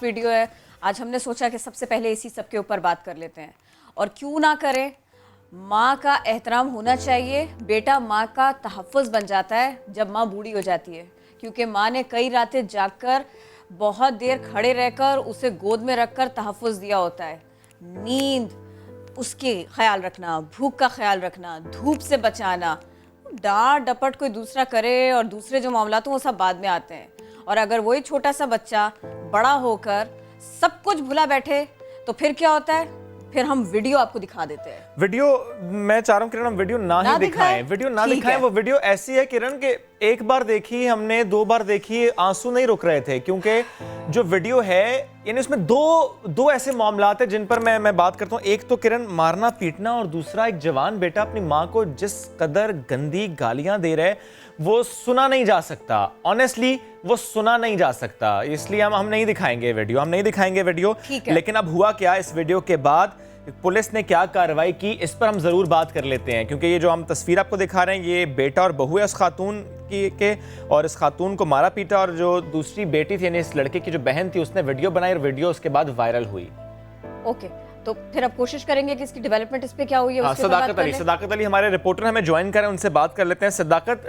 Video है। आज हमने सोचा कि सबसे पहले इसी सब के ऊपर बात कर लेते हैं। और क्यों ना करें, माँ का एहतराम होना चाहिए। बेटा माँ का तहफ़्फ़ुज़ बन जाता है जब माँ बूढ़ी हो जाती है, क्योंकि माँ ने कई रातें जागकर बहुत देर खड़े रहकर उसे गोद में रखकर तहफ़्फ़ुज़ दिया होता है। नींद, उसके ख्याल रखना, भूख का ख्याल रखना, धूप से बचाना, डांट डपट कोई दूसरा करे और दूसरे जो मामला तो वो सब बाद में आते हैं। और अगर वही छोटा सा बच्चा बड़ा होकर सब कुछ भुला बैठे तो फिर क्या होता है? फिर हम वीडियो आपको दिखा देते हैं। वीडियो मैं चाह रहा हूं किरण, हम वीडियो ना ही दिखाएं। वीडियो ना दिखाएं। वो वीडियो ऐसी है किरण के एक बार देखी हमने, दो बार देखी, आंसू नहीं रुक रहे थे, क्योंकि जो वीडियो है यानी उसमें दो ऐसे मामलात हैं जिन पर मैं बात करता हूं। एक तो किरण मारना पीटना, और दूसरा एक जवान बेटा अपनी माँ को जिस कदर गंदी गालियां दे रहे वो सुना नहीं जा सकता। ऑनेस्टली वो सुना नहीं जा सकता, इसलिए हम नहीं दिखाएंगे वीडियो, हम नहीं दिखाएंगे वीडियो। लेकिन अब हुआ क्या, इस वीडियो के बाद पुलिस ने क्या कार्रवाई की, इस पर हम जरूर बात कर लेते हैं। क्योंकि ये जो हम तस्वीर आपको दिखा रहे हैं, ये बेटा और बहू है उस खातून की और इस खातून को मारा पीटा, और जो दूसरी बेटी थी यानी इस लड़के की जो बहन थी उसने वीडियो बनाई और वीडियो उसके बाद वायरल हुई। ओके, तो फिर अब कोशिश करेंगे कि इसकी डेवलपमेंट इस पे क्या हुई है। सदाकत अली हमारे रिपोर्टर हमें ज्वाइन करें, उनसे बात कर लेते हैं। सदाकत,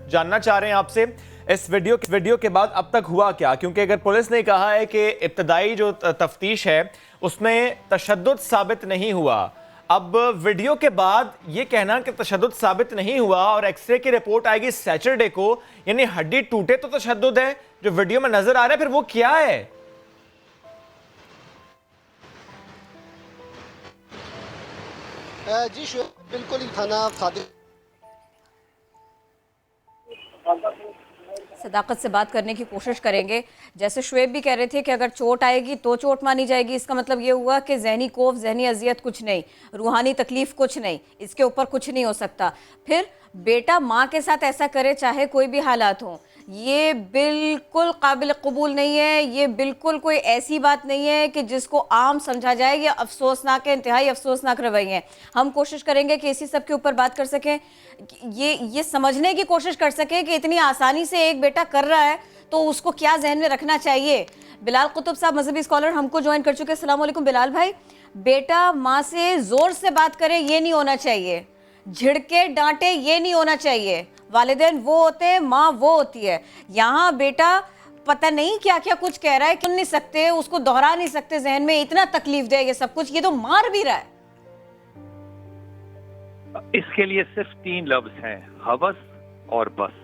जानना चाह रहे हैं आपसे इस वीडियो के बाद अब तक हुआ क्या? क्योंकि अगर पुलिस ने कहा है कि इब्तदाई जो तफ्तीश है उसमें तशद्दुद साबित नहीं हुआ, अब वीडियो के बाद ये कहना कि तशद्दुद साबित नहीं हुआ और एक्सरे की रिपोर्ट आएगी सैटरडे को, यानी हड्डी टूटे तो तशद्दुद है, जो वीडियो में नजर आ रहा है फिर वो क्या है? जी बिल्कुल ही थाना सदाकत से बात करने की कोशिश करेंगे। जैसे शुएब भी कह रहे थे कि अगर चोट आएगी तो चोट मानी जाएगी, इसका मतलब ये हुआ कि जहनी खौफ, जहनी अजियत कुछ नहीं, रूहानी तकलीफ कुछ नहीं, इसके ऊपर कुछ नहीं हो सकता। फिर बेटा माँ के साथ ऐसा करे चाहे कोई भी हालात हो, ये बिल्कुल काबिल कबूल नहीं है। ये बिल्कुल कोई ऐसी बात नहीं है कि जिसको आम समझा जाए। ये अफसोसनाक है, इंतहाई अफसोसनाक रवैये हैं। हम कोशिश करेंगे कि इसी सब के ऊपर बात कर सकें, ये समझने की कोशिश कर सकें कि इतनी आसानी से एक बेटा कर रहा है तो उसको क्या जहन में रखना चाहिए। बिलाल कुतुब साहब मजहबी स्कॉलर हमको ज्वाइन कर चुके हैं। अस्सलाम वालेकुम बिलाल भाई। बेटा माँ से जोर से बात करे ये नहीं होना चाहिए, झिड़के डांटे ये नहीं होना चाहिए। वालिदैन वो होते हैं, माँ वो होती है। यहाँ बेटा पता नहीं क्या क्या कुछ कह रहा है, सुन नहीं सकते, उसको दोहरा नहीं सकते, जहन में इतना तकलीफ दे ये सब कुछ, ये तो मार भी रहा है। इसके लिए सिर्फ 3 लफ्ज हैं, हवस और बस।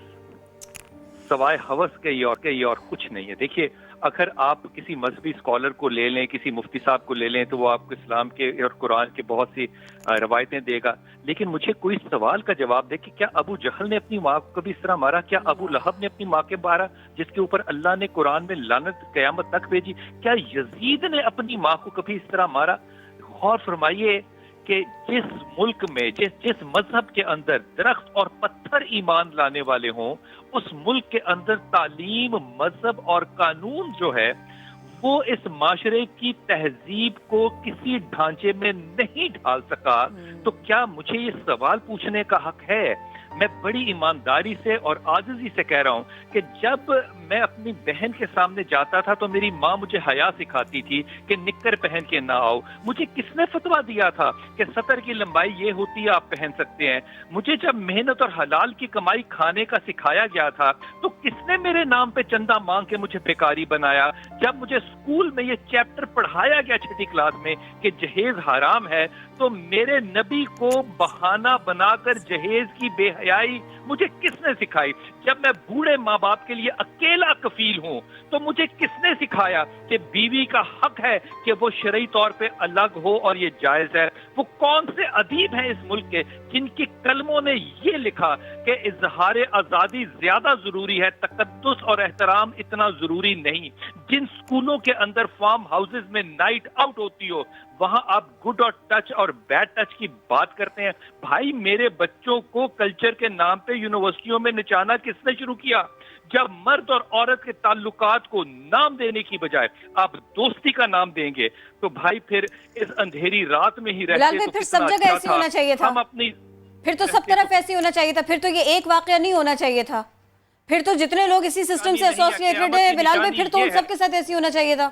सवाए हवस के और कुछ नहीं है। देखिए, अगर आप किसी मजहबी स्कॉलर को ले लें, किसी मुफ्ती साहब को ले लें, तो वो आपको इस्लाम के और कुरान के बहुत सी रवायतें देगा, लेकिन मुझे कोई सवाल का जवाब दे कि क्या अबू जहल ने अपनी माँ को कभी इस तरह मारा? क्या अबू लहब ने अपनी माँ के मारा जिसके ऊपर अल्लाह ने कुरान में लानत क़यामत तक भेजी? क्या यजीद ने अपनी माँ को कभी इस तरह मारा? गौर फरमाइए कि जिस मुल्क में जिस मजहब के अंदर दरख्त और पत्थर ईमान लाने वाले हों, उस मुल्क के अंदर तालीम, मजहब और कानून जो है वो इस माशरे की तहजीब को किसी ढांचे में नहीं ढाल सका, तो क्या मुझे ये सवाल पूछने का हक है? मैं बड़ी ईमानदारी से और आजिज़ी से कह रहा हूँ कि जब मैं अपनी बहन के सामने जाता था तो मेरी माँ मुझे हया सिखाती थी कि निक्कर पहन के ना आओ। मुझे किसने फतवा दिया था कि सतर की लंबाई ये होती है, आप पहन सकते हैं? मुझे जब मेहनत और हलाल की कमाई खाने का सिखाया गया था तो किसने मेरे नाम पे चंदा मांग के मुझे बेकारी बनाया? जब मुझे स्कूल में ये चैप्टर पढ़ाया गया 6ठी क्लास में कि जहेज हराम है, तो मेरे नबी को बहाना बनाकर जहेज की बेहयाई मुझे किसने सिखाई? जब मैं बूढ़े माँ बाप के लिए अकेला कफील हूँ तो मुझे किसने सिखाया कि बीवी का हक है कि वो शरई तौर पे अलग हो और ये जायज है? वो कौन से अदीब हैं इस मुल्क के जिनकी कलमों ने ये लिखा कि इजहार आजादी ज्यादा जरूरी है, तकद्दुस और एहतराम इतना जरूरी नहीं? जिन स्कूलों के अंदर फार्म हाउसेज में नाइट आउट होती हो, वहां आप गुड और टच और बैड टच की बात करते हैं। भाई, मेरे बच्चों को कल्चर के नाम पे यूनिवर्सिटियों में नचाना किसने शुरू किया? जब मर्द और औरत के ताल्लुकात को नाम देने की बजाय आप दोस्ती का नाम देंगे, तो भाई फिर इस अंधेरी रात में ही रहते तो फिर सब जगह ऐसे होना चाहिए था। हम अपनी फिर तो सब तरफ ऐसे होना चाहिए था। फिर तो ये एक वाकया नहीं होना चाहिए था। फिर तो जितने लोग इसी सिस्टम से एसोसिएटेड हैं बिलाल भाई, फिर तो उन सबके साथ ऐसे होना चाहिए था।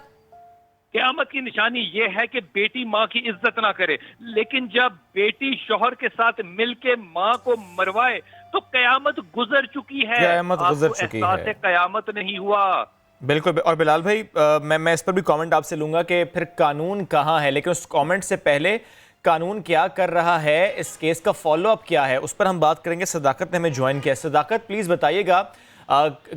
क़यामत की निशानी ये है कि बेटी माँ की इज्जत ना करे, लेकिन जब बेटी शौहर के साथ मिलके माँ को मरवाए तो क़यामत गुजर चुकी है। क़यामत गुजर चुकी है। एहसास क़यामत नहीं हुआ। बिल्कुल। और बिलाल भाई, मैं इस पर भी कमेंट आपसे लूंगा कि फिर कानून कहाँ है, लेकिन उस कमेंट से पहले कानून क्या कर रहा है, इस केस का फॉलोअप क्या है, उस पर हम बात करेंगे। सदाकत ने हमें ज्वाइन किया। सदाकत, प्लीज़ बताइएगा,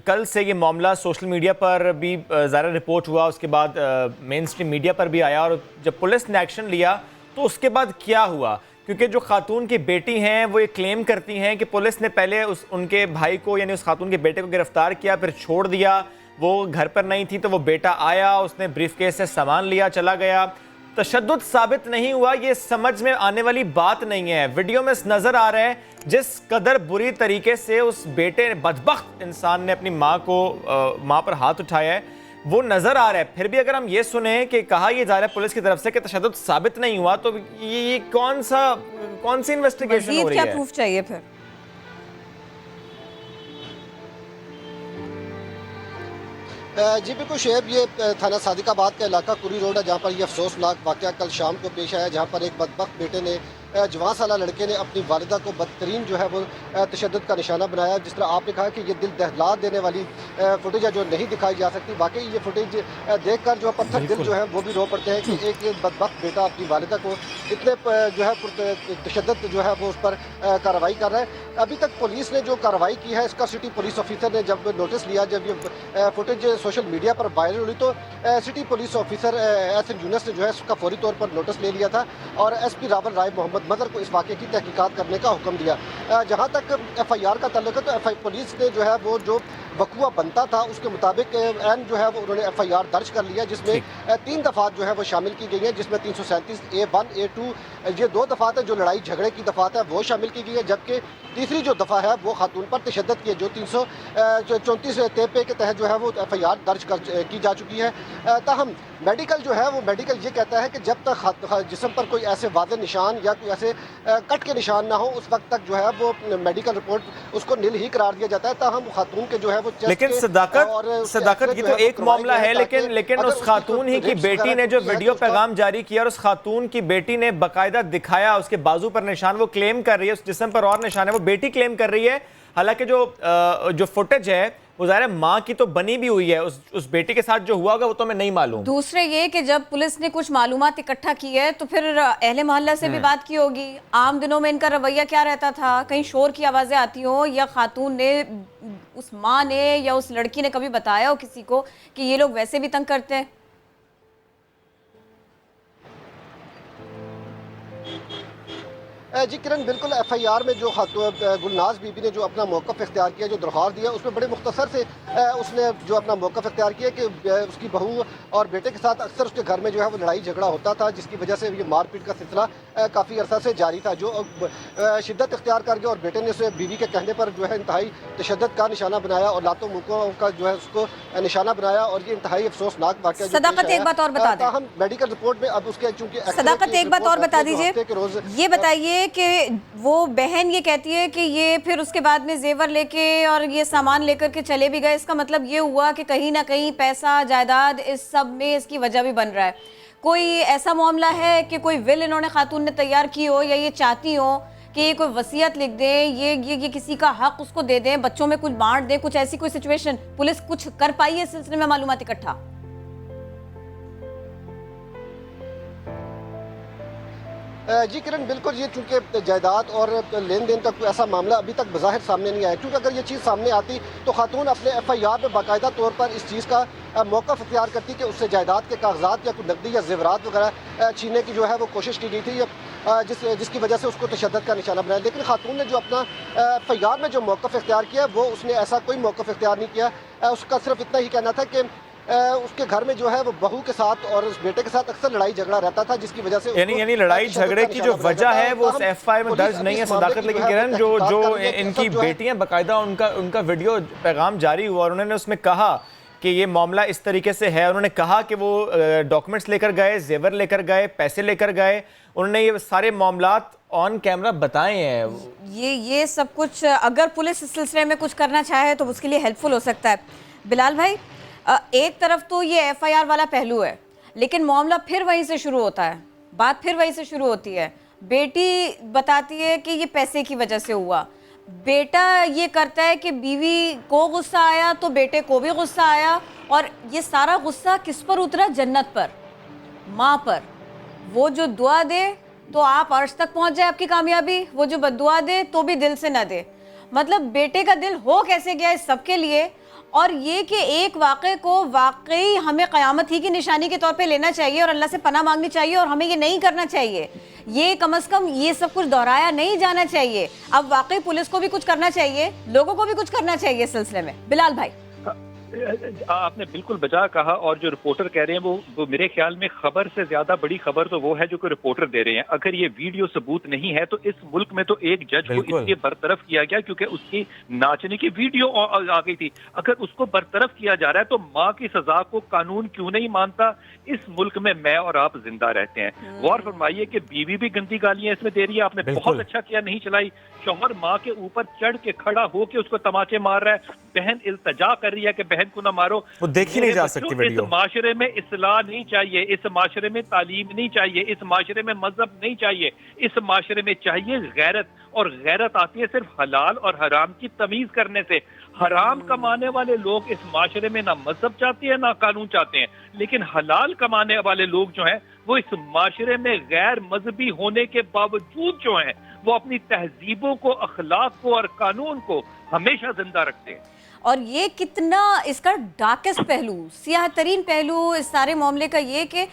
कल से ये मामला सोशल मीडिया पर भी ज़्यादा रिपोर्ट हुआ, उसके बाद मेन स्ट्रीम मीडिया पर भी आया, और जब पुलिस ने एक्शन लिया तो उसके बाद क्या हुआ? क्योंकि जो खातून की बेटी हैं वो ये क्लेम करती हैं कि पुलिस ने पहले उनके भाई को, यानी उस खातून के बेटे को गिरफ्तार किया, फिर छोड़ दिया, वो घर पर नहीं थी, तो वो बेटा आया, उसने ब्रीफकेस से सामान लिया, चला गया। तशद्दुद साबित नहीं हुआ, ये समझ में आने वाली बात नहीं है। वीडियो में नजर आ रहा है जिस कदर बुरी तरीके से उस बेटे बदबख्त इंसान ने अपनी माँ पर हाथ उठाया है, वो नजर आ रहा है। फिर भी अगर हम ये सुने कि कहा ये जा रहा है पुलिस की तरफ से कि तशद्दुद साबित नहीं हुआ, तो ये कौन सी इन्वेस्टिगेशन हो रही है? क्या प्रूफ चाहिए फिर? जी बिल्कुल शेब, ये थाना सादिकाबाद का इलाका कुरी रोड है, जहाँ पर यह अफसोसनाक वाक़या कल शाम को पेश आया, जहाँ पर एक बदबख्त बेटे ने, जवान साला लड़के ने अपनी वालिदा को बदतरीन जो है वो तशद्दुद का निशाना बनाया। जिस तरह आपने कहा कि ये दिल दहला देने वाली फुटेज है जो नहीं दिखाई जा सकती। वाकई ये फुटेज देखकर जो पत्थर दिल जो है वो भी रो पड़ते हैं कि एक बदबख्त बेटा अपनी वालिदा को इतने जो है तशद्दुद जो है वो उस पर कार्रवाई कर रहा है। अभी तक पुलिस ने जो कार्रवाई की है, इसका सिटी पुलिस ऑफिसर ने जब नोटिस लिया, जब ये फुटेज सोशल मीडिया पर वायरल हुई, तो city police officer SN. Yunus ने जो है उसका फौरी तौर पर नोटिस ले लिया था और एसपी रावल राय मोहम्मद मदर को इस वाक़े की तहकीकात करने का हुक्म दिया। जहाँ तक एफआईआर का ताल्लुक है, तो पुलिस ने जो है वो जो वक़ुआ बनता था उसके मुताबिक एन जो है वो उन्होंने एफआईआर दर्ज कर लिया, जिसमें 3 दफ़ात जो है वो शामिल की गई हैं, जिसमें 337A1 A2 ये 2 दफ़ात है जो लड़ाई झगड़े की दफ़ात है वो शामिल की गई है, जबकि तीसरी जो दफ़ा है वो खातून पर तशद्दुद की है, जो 334 तेपे के तहत जो है वो एफआईआर दर्ज की जा चुकी है। ताहम मेडिकल जो है वो मेडिकल ये कहता है कि जब तक जिस्म पर कोई ऐसे वाज़ेह निशान या कोई ऐसे कट के निशान ना हो, उस वक्त तक जो है वो मेडिकल रिपोर्ट उसको नील ही करार दिया जाता है। ताहम खातून के जो है वो लेकिन सदाकत ये तो एक मामला है, लेकिन उस खातून ही की बेटी ने जो वीडियो पैगाम जारी किया और उस खातून की बेटी ने बाकायदा दिखाया, उसके बाजू पर निशान वो क्लेम कर रही है, उस जिस्म पर और निशान है, वो बेटी क्लेम कर रही है। हालांकि जो फुटेज है वो ज़ाहिर माँ की तो बनी भी हुई है, उस बेटी के साथ जो हुआ होगा वो तो हमें नहीं मालूम। दूसरे ये कि जब पुलिस ने कुछ मालूमात इकट्ठा की है तो फिर अहले मोहल्ला से भी बात की होगी। आम दिनों में इनका रवैया क्या रहता था? कहीं शोर की आवाज़ें आती हो, या खातून ने, उस माँ ने या उस लड़की ने कभी बताया हो किसी को कि ये लोग वैसे भी तंग करते हैं? जी किरण, बिल्कुल एफआईआर में जो गुलनाज बीबी ने जो अपना मौक़िफ़ इख्तियार किया, जो दरख्वास्त दिया, उसमें बड़े मुख्तसर से उसने जो अपना मौक़िफ़ इख्तियार किया कि उसकी बहू और बेटे के साथ अक्सर उसके घर में जो है वो लड़ाई झगड़ा होता था, जिसकी वजह से ये मारपीट का सिलसिला काफ़ी अरसा से जारी था, जो शिद्दत इख्तियार कर गया और बेटे ने उसे बीवी के कहने पर जो है इंतहाई तशद्दुद का निशाना बनाया और लातों मुक्कों का जो है उसको निशाना बनाया, और ये इंतहाई अफसोसनाक वाक़या। सदाकत, एक बात और बता दें, हम मेडिकल रिपोर्ट में अब उसके चूँकि सदाकत एक बात और बता दीजिए, ये बताइए कि वो बहन ये कहती है कि ये फिर उसके बाद में जेवर लेके और ये सामान लेकर के चले भी गए, इसका मतलब ये हुआ कि कहीं ना कहीं पैसा जायदाद इस सब में इसकी वजह भी बन रहा है। कोई ऐसा मामला है कि कोई विल इन्होंने खातून ने तैयार की हो, या ये चाहती हो कि ये कोई वसीयत लिख दें, ये किसी का हक उसको दे दें, बच्चों में कुछ बांट दें, कुछ ऐसी कोई सिचुएशन पुलिस कुछ कर पाई है इस सिलसिले में मालूमात इकट्ठा? जी किरण, बिल्कुल, ये चूँकि जायदाद और लेन देन का कोई ऐसा मामला अभी तक बज़ाहिर सामने नहीं आया, क्योंकि अगर ये चीज़ सामने आती तो खातून अपने एफआईआर में बाकायदा तौर पर इस चीज़ का मौक़िफ़ इख्तियार करती कि उससे जायदाद के कागजात या कोई नकदी या ज़ेवरात वगैरह छीनने की जो है वो कोशिश की गई थी, जिसकी वजह से उसको तशद्दुद का निशाना बनाया। लेकिन खातून ने जो अपना एफआईआर में जो मौक़िफ़ इख्तियार किया, वो उसने ऐसा कोई मौक़िफ़ इख्तियार नहीं किया। उसका सिर्फ इतना ही कहना था कि उसके घर में जो है वो बहू के साथ और उस बेटे के साथ अक्सर लड़ाई झगड़ा रहता था, जिसकी वजह से यानी लड़ाई झगड़े की जो वजह है वो उस एफआईआर में दर्ज नहीं है सदाकत। लेकिन किरण, जो इनकी बेटियां बाकायदा उनका वीडियो पैगाम जारी हुआ और उन्होंने उसमें कहा कि ये मामला इस तरीके से है। उन्होंने कहा कि वो डॉक्यूमेंट्स लेकर गए, जेवर लेकर गए, पैसे लेकर गए, उन्होंने ये सारे मामलात ऑन कैमरा बताए हैं। ये सब कुछ अगर पुलिस इस सिलसिले में कुछ करना चाहे तो उसके लिए हेल्पफुल हो सकता है। बिलाल भाई, एक तरफ तो ये एफआईआर वाला पहलू है, लेकिन मामला फिर वहीं से शुरू होता है, बात फिर वहीं से शुरू होती है। बेटी बताती है कि ये पैसे की वजह से हुआ, बेटा ये करता है कि बीवी को गुस्सा आया तो बेटे को भी गुस्सा आया, और ये सारा गुस्सा किस पर उतरा? जन्नत पर, माँ पर। वो जो दुआ दे तो आप अर्श तक पहुंच जाए आपकी कामयाबी, वो जो बद्दुआ दे तो भी दिल से न दे। मतलब बेटे का दिल हो कैसे गया इस सबके लिए। और ये कि एक वाक़े को वाकई हमें क़यामत ही की निशानी के तौर पे लेना चाहिए और अल्लाह से पनाह मांगनी चाहिए, और हमें ये नहीं करना चाहिए। ये कम से कम ये सब कुछ दोहराया नहीं जाना चाहिए। अब वाकई पुलिस को भी कुछ करना चाहिए, लोगों को भी कुछ करना चाहिए इस सिलसिले में। बिलाल भाई, आपने बिल्कुल बजा कहा, और जो रिपोर्टर कह रहे हैं वो मेरे ख्याल में खबर से ज्यादा बड़ी खबर तो वो है जो कि रिपोर्टर दे रहे हैं। अगर ये वीडियो सबूत नहीं है तो इस मुल्क में तो एक जज को इसलिए बरतरफ किया गया क्योंकि उसकी नाचने की वीडियो आ गई थी। अगर उसको बरतरफ किया जा रहा है तो माँ की सजा को कानून क्यों नहीं मानता? इस मुल्क में मैं और आप जिंदा रहते हैं। गौर फरमाइए कि बीवी भी गंदी गालियां इसमें दे रही है, आपने बहुत अच्छा किया नहीं चलाई। शौहर माँ के ऊपर चढ़ के खड़ा होके उसको तमाचे मार रहा है, बहन इल्तजा कर रही है कि बहन को ना मारो। वो देखी नहीं जा सकती वीडियो। इस माशरे में इस्लाह नहीं चाहिए, इस माशरे में तालीम नहीं चाहिए, इस माशरे में मजहब नहीं चाहिए, इस माशरे में चाहिए गैरत। और गैरत आती है सिर्फ हलाल और हराम की तमीज करने से। हराम कमाने वाले लोग इस माशरे में ना मजहब चाहते हैं ना कानून चाहते हैं, लेकिन हलाल कमाने वाले लोग जो हैं वो इस माशरे में गैर मजहबी होने के बावजूद जो हैं वो अपनी तहजीबों को, अखलाक को और कानून को हमेशा जिंदा रखते हैं। और ये कितना इसका डार्केस्ट पहलू, सियाह तरीन पहलू इस सारे मामले का ये कि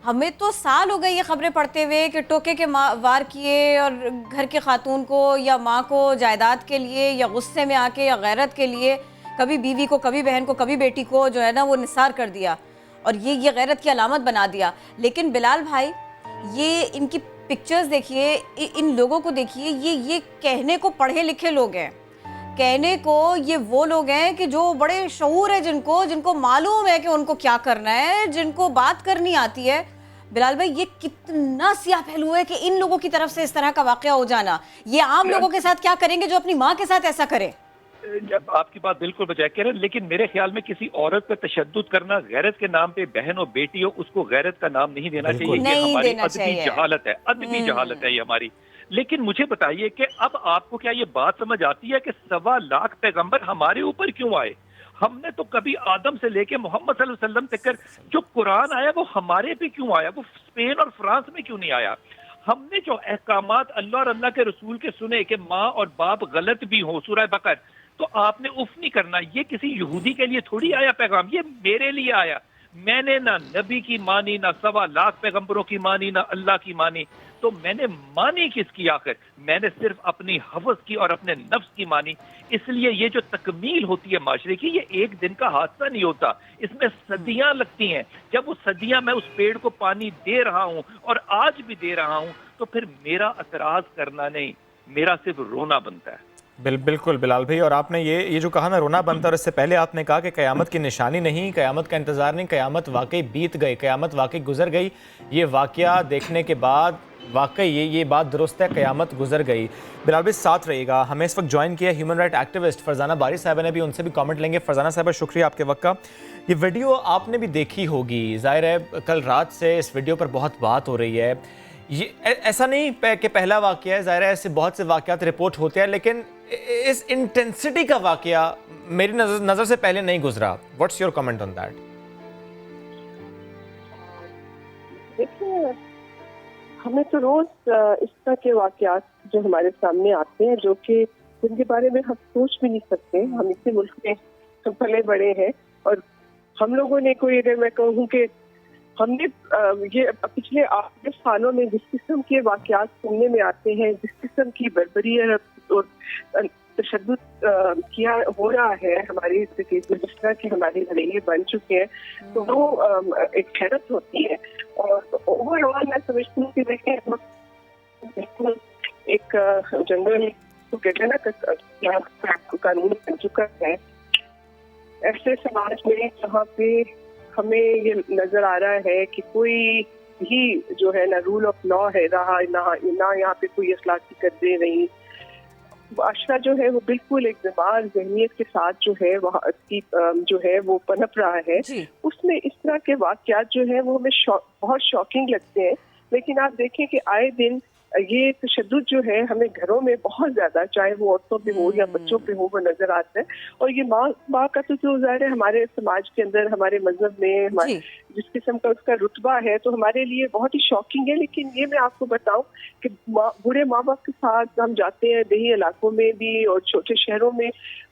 हमें तो साल हो गए ये खबरें पढ़ते हुए कि टोके के वार किए और घर के खातून को या माँ को जायदाद के लिए या गुस्से में आके या गैरत के लिए कभी बीवी को, कभी बहन को, कभी बेटी को जो है ना वो निसार कर दिया और ये गैरत की अलामत बना दिया। लेकिन बिलाल भाई, ये इनकी पिक्चर्स देखिए, इन लोगों को देखिए, ये कहने को पढ़े लिखे लोग हैं, कहने को ये वो लोग हैं कि जो बड़े शऊर है, जिनको मालूम है कि उनको क्या करना है, जिनको बात करनी आती है। बिलाल भाई, ये कितना सियाह पहलू है कि इन लोगों की तरफ से इस तरह का वाकया हो जाना। ये आम लोगों के साथ क्या करेंगे जो अपनी माँ के साथ ऐसा करे? जब आपकी बात बिल्कुल बजाय कह रहे हैं, लेकिन मेरे ख्याल में किसी औरत पर तशद्दुद करना, गैरत के नाम पे बहन और बेटी हो उसको गैरत का नाम नहीं देना चाहिए। ये हमारी अदबी जहालत है, अदबी जहालत है ये हमारी। लेकिन मुझे बताइए कि अब आपको क्या ये बात समझ आती है कि 1.25 लाख पैगंबर हमारे ऊपर क्यों आए? हमने तो कभी आदम से लेके मोहम्मद सल्लल्लाहु अलैहि वसल्लम तक जो कुरान आया वो हमारे पे क्यों आया? वो स्पेन और फ्रांस में क्यों नहीं आया? हमने जो अहकामात अल्लाह और अल्लाह के रसूल के सुने कि माँ और बाप गलत भी हो, सूरह बकर, तो आपने उफ नहीं करना। ये किसी यहूदी के लिए थोड़ी आया पैगाम, ये मेरे लिए आया। मैंने ना नबी की मानी, ना 1.25 लाख पैगंबरों की मानी, ना अल्लाह की मानी। तो मैंने मानी किसकी आखिर? मैंने सिर्फ अपनी हवस की और अपने नफ्स की मानी। इसलिए ये जो तकमील होती है माशरे की, ये एक दिन का हादसा नहीं होता, इसमें सदियां लगती हैं। जब वो सदियां मैं उस पेड़ को पानी दे रहा हूं और आज भी दे रहा हूं, तो फिर मेरा एतराज करना नहीं, मेरा सिर्फ रोना बनता है। बिल्कुल बिलाल भाई, और आपने ये जो कहा ना रोना बनता, और इससे पहले आपने कहा कि क़यामत की निशानी नहीं, क़यामत का इंतज़ार नहीं, क़यामत वाकई बीत गई, क़यामत वाकई गुजर गई। ये वाकया देखने के बाद वाकई ये बात दुरुस्त है, क़यामत गुजर गई। बिलाल भाई साथ रहिएगा। हमें इस वक्त ज्वाइन किया ह्यूमन राइट एक्टिविस्ट फरजाना बारी साहबा ने भी, उनसे भी कमेंट लेंगे। फरजाना साहबा, शुक्रिया आपके वक्त का। ये वीडियो आपने भी देखी होगी, ज़ाहिर है कल रात से इस वीडियो पर बहुत बात हो रही है। ये ऐसा नहीं कि पहला वाकया है, ज़ाहिर है ऐसे बहुत से वाकयात रिपोर्ट होते हैं, लेकिन इस इंटेंसिटी का वाकया मेरी नज़र से पहले नहीं गुजरा। What's your comment on that? देखिए, हमें तो रोज इस तरह के वाकयात जो हमारे सामने आते हैं, जो कि जिनके बारे में हम सोच भी नहीं सकते। हम इसी मुल्क में पले बड़े हैं, और हम लोगों ने कोई, अगर मैं कहूँ कि हमने ये पिछले 8 सालों में जिस किस्म के वाकयात सुनने में आते हैं, जिस किस्म की बर्बरी और तशद्दुद किया हो रहा है हमारी स्थिति में, जिस तरह के हमारे रवैये बन चुके हैं, तो वो एक हैरत होती है। और ओवरऑल मैं समझती हूँ कि देखें, एक जंगल तो कहते हैं ना कानून बन चुका है, ऐसे समाज में जहाँ पे हमें ये नजर आ रहा है कि कोई भी जो है ना रूल ऑफ लॉ है रहा ना यहाँ पे कोई अखलाकी कदरें नहीं, माशरा जो है वो बिल्कुल एक बीमार ज़हनियत के साथ जो है वहाँ की जो है वो पनप रहा है। उसमें इस तरह के वाक़यात जो है वो हमें बहुत शॉकिंग लगते हैं। लेकिन आप देखें कि आए दिन ये तशद्दुद जो है हमें घरों में बहुत ज्यादा, चाहे वो औरतों पे हो या बच्चों पे हो, वो नजर आता है। और ये माँ का तो जो ज़ाहिर है हमारे समाज के अंदर, हमारे मजहब में जिस किस्म का उसका रुतबा है, तो हमारे लिए बहुत ही शॉकिंग है। लेकिन ये मैं आपको बताऊं कि बुरे माँ बाप के साथ हम जाते हैं देही इलाकों में भी और छोटे शहरों में,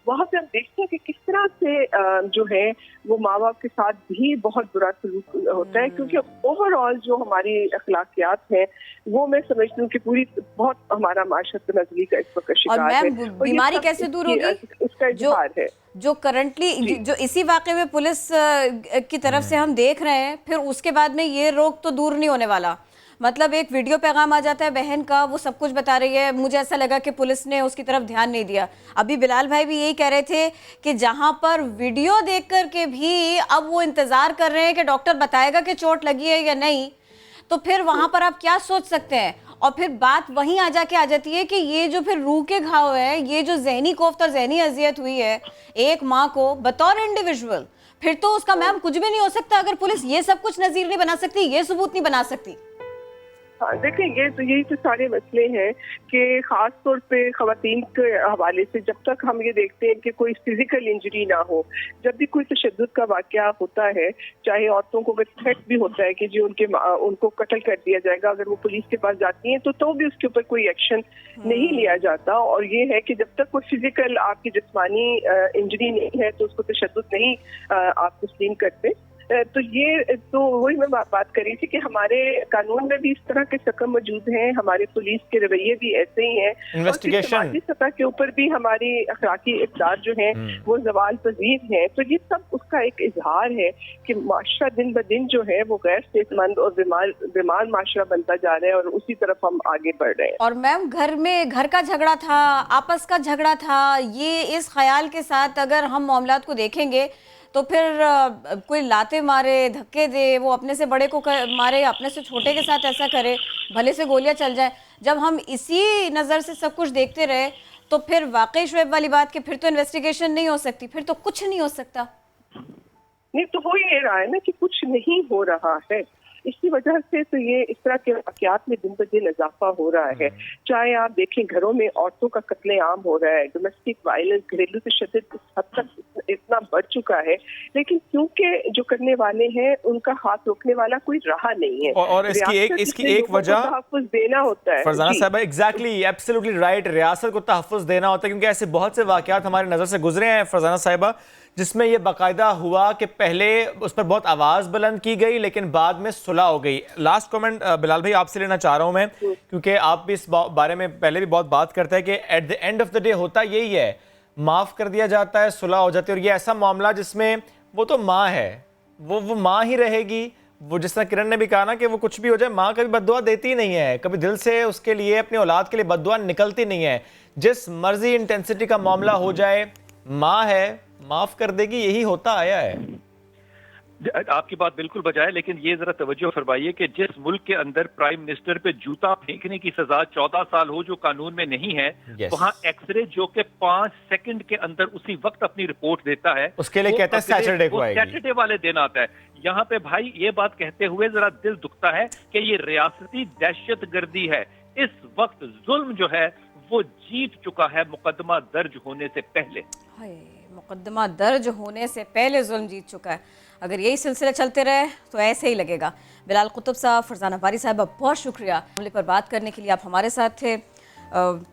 वहाँ पे हम देखते हैं कि किस तरह से जो है वो माँ बाप के साथ भी बहुत बुरा सलूक होता है। क्योंकि ओवरऑल जो हमारी अखलाकियात हैं वो मैं समझती हूँ कि पूरी बहुत हमारा माशरा तनज़्ज़ुली का इस वक्त शिकार है। और बीमारी कैसे दूर होगी? उसका इजहार है जो करंटली जो इसी वाक़े में पुलिस की तरफ से हम देख रहे हैं, फिर उसके बाद में ये रोग तो दूर नहीं होने वाला। मतलब एक वीडियो पैगाम आ जाता है बहन का, वो सब कुछ बता रही है, मुझे ऐसा लगा कि पुलिस ने उसकी तरफ ध्यान नहीं दिया। अभी बिलाल भाई भी यही कह रहे थे कि जहां पर वीडियो देख कर के भी अब वो इंतज़ार कर रहे हैं कि डॉक्टर बताएगा कि चोट लगी है या नहीं, तो फिर वहां पर आप क्या सोच सकते हैं? और फिर बात वहीं आ जाती है कि ये जो फिर रूह के घाव है, ये जो जहनी कोफ्त और जहनी अजियत हुई है एक माँ को बतौर इंडिविजुअल, फिर तो उसका मैम कुछ भी नहीं हो सकता अगर पुलिस ये सब कुछ नज़ीर नहीं बना सकती, ये सबूत नहीं बना सकती। हाँ, देखें यही तो सारे मसले हैं कि ख़ास तौर पे ख़वातीन के हवाले से जब तक हम ये देखते हैं कि कोई फिजिकल इंजरी ना हो, जब भी कोई तशद्दुद का वाक़या होता है, चाहे औरतों को थ्रेट भी होता है कि जी उनको कत्ल कर दिया जाएगा अगर वो पुलिस के पास जाती हैं, तो भी उसके ऊपर कोई एक्शन नहीं लिया जाता। और ये है कि जब तक कोई फिजिकल आपकी जिस्मानी इंजरी नहीं है तो उसको तशद्दुद नहीं आप तस्लीम करते। तो ये तो वही मैं बात कर रही थी कि हमारे कानून में भी इस तरह के सकम मौजूद हैं, हमारे पुलिस के रवैये भी ऐसे ही हैं, इन्वेस्टिगेशन सतह के ऊपर भी हमारी अखलाकी इक़दार जो है वो ज़वाल पज़ीर है। तो ये सब उसका एक इजहार है कि माशरा दिन ब दिन जो है वो गैर सेहतमंद और बीमार माशरा बनता जा रहा है और उसी तरफ हम आगे बढ़ रहे हैं। और मैम घर का झगड़ा था, आपस का झगड़ा था, ये इस ख्याल के साथ अगर हम मामलात को देखेंगे तो फिर कोई लाते मारे, धक्के दे, वो अपने से बड़े को मारे, अपने से छोटे के साथ ऐसा करे, भले से गोलियां चल जाए, जब हम इसी नज़र से सब कुछ देखते रहे तो फिर वाकई शुएब वाली बात कि फिर तो इन्वेस्टिगेशन नहीं हो सकती, फिर तो कुछ नहीं हो सकता। नहीं तो हो ये रहा है ना कि कुछ नहीं हो रहा है, इसी वजह से तो ये इस तरह के वाक़यात में दिन ब दिन इजाफा हो रहा है। चाहे आप देखें घरों में औरतों का कत्लेआम हो रहा है, डोमेस्टिक वायलेंस, घरेलू तशद्दुद इस हद तक इतना बढ़ चुका है, लेकिन क्योंकि जो करने वाले हैं उनका हाथ रोकने वाला कोई रहा नहीं है। और इसकी एक वजह तहफ़्फ़ुज़ देना होता है। फरजाना साहब, एग्जैक्टली, एब्सोल्युटली राइट, रियासत को तहफ़्फ़ुज़ देना होता है, क्योंकि ऐसे बहुत से वाक़यात हमारी नज़र से गुजरे हैं फरजाना साहिबा, जिसमें ये बाकायदा हुआ कि पहले उस पर बहुत आवाज़ बुलंद की गई लेकिन बाद में सुलह हो गई। लास्ट कमेंट बिलाल भाई आपसे लेना चाह रहा हूँ मैं, क्योंकि आप भी इस बारे में पहले भी बहुत बात करते हैं कि at the end of the day होता यही है, माफ़ कर दिया जाता है, सुलह हो जाती है। और ये ऐसा मामला जिसमें वो तो माँ है, वो माँ ही रहेगी। वो जिस तरह किरण ने भी कहा ना कि वो कुछ भी हो जाए, माँ कभी बद्दुआ देती ही नहीं है, कभी दिल से उसके लिए, अपनी औलाद के लिए बद्दुआ निकलती नहीं है। जिस मर्जी इंटेंसिटी का मामला हो जाए, माँ है, माफ कर देगी, यही होता आया है। आपकी बात बिल्कुल बजाय है, लेकिन ये जरा तवज्जो फरमाइए कि जिस मुल्क के अंदर प्राइम मिनिस्टर पे जूता फेंकने की सजा 14 साल हो, जो कानून में नहीं है, वहाँ एक्सरे जो कि 5 सेकंड के अंदर उसी वक्त अपनी रिपोर्ट देता है, उसके लिए कहता है सैटरडे को आएगी, सैटरडे वाले दिन आता है। यहाँ पे भाई ये बात कहते हुए जरा दिल दुखता है कि ये रियासती दहशतगर्दी है। इस वक्त जुल्म जो है वो जीत चुका है मुकदमा दर्ज होने से पहले। मुकदमा दर्ज होने से पहले जुल्म जीत चुका है। अगर यही सिलसिला चलते रहे तो ऐसे ही लगेगा। बिलाल कुतुब साहब, फरजाना बारी साहब, बहुत शुक्रिया मामले पर बात करने के लिए, आप हमारे साथ थे।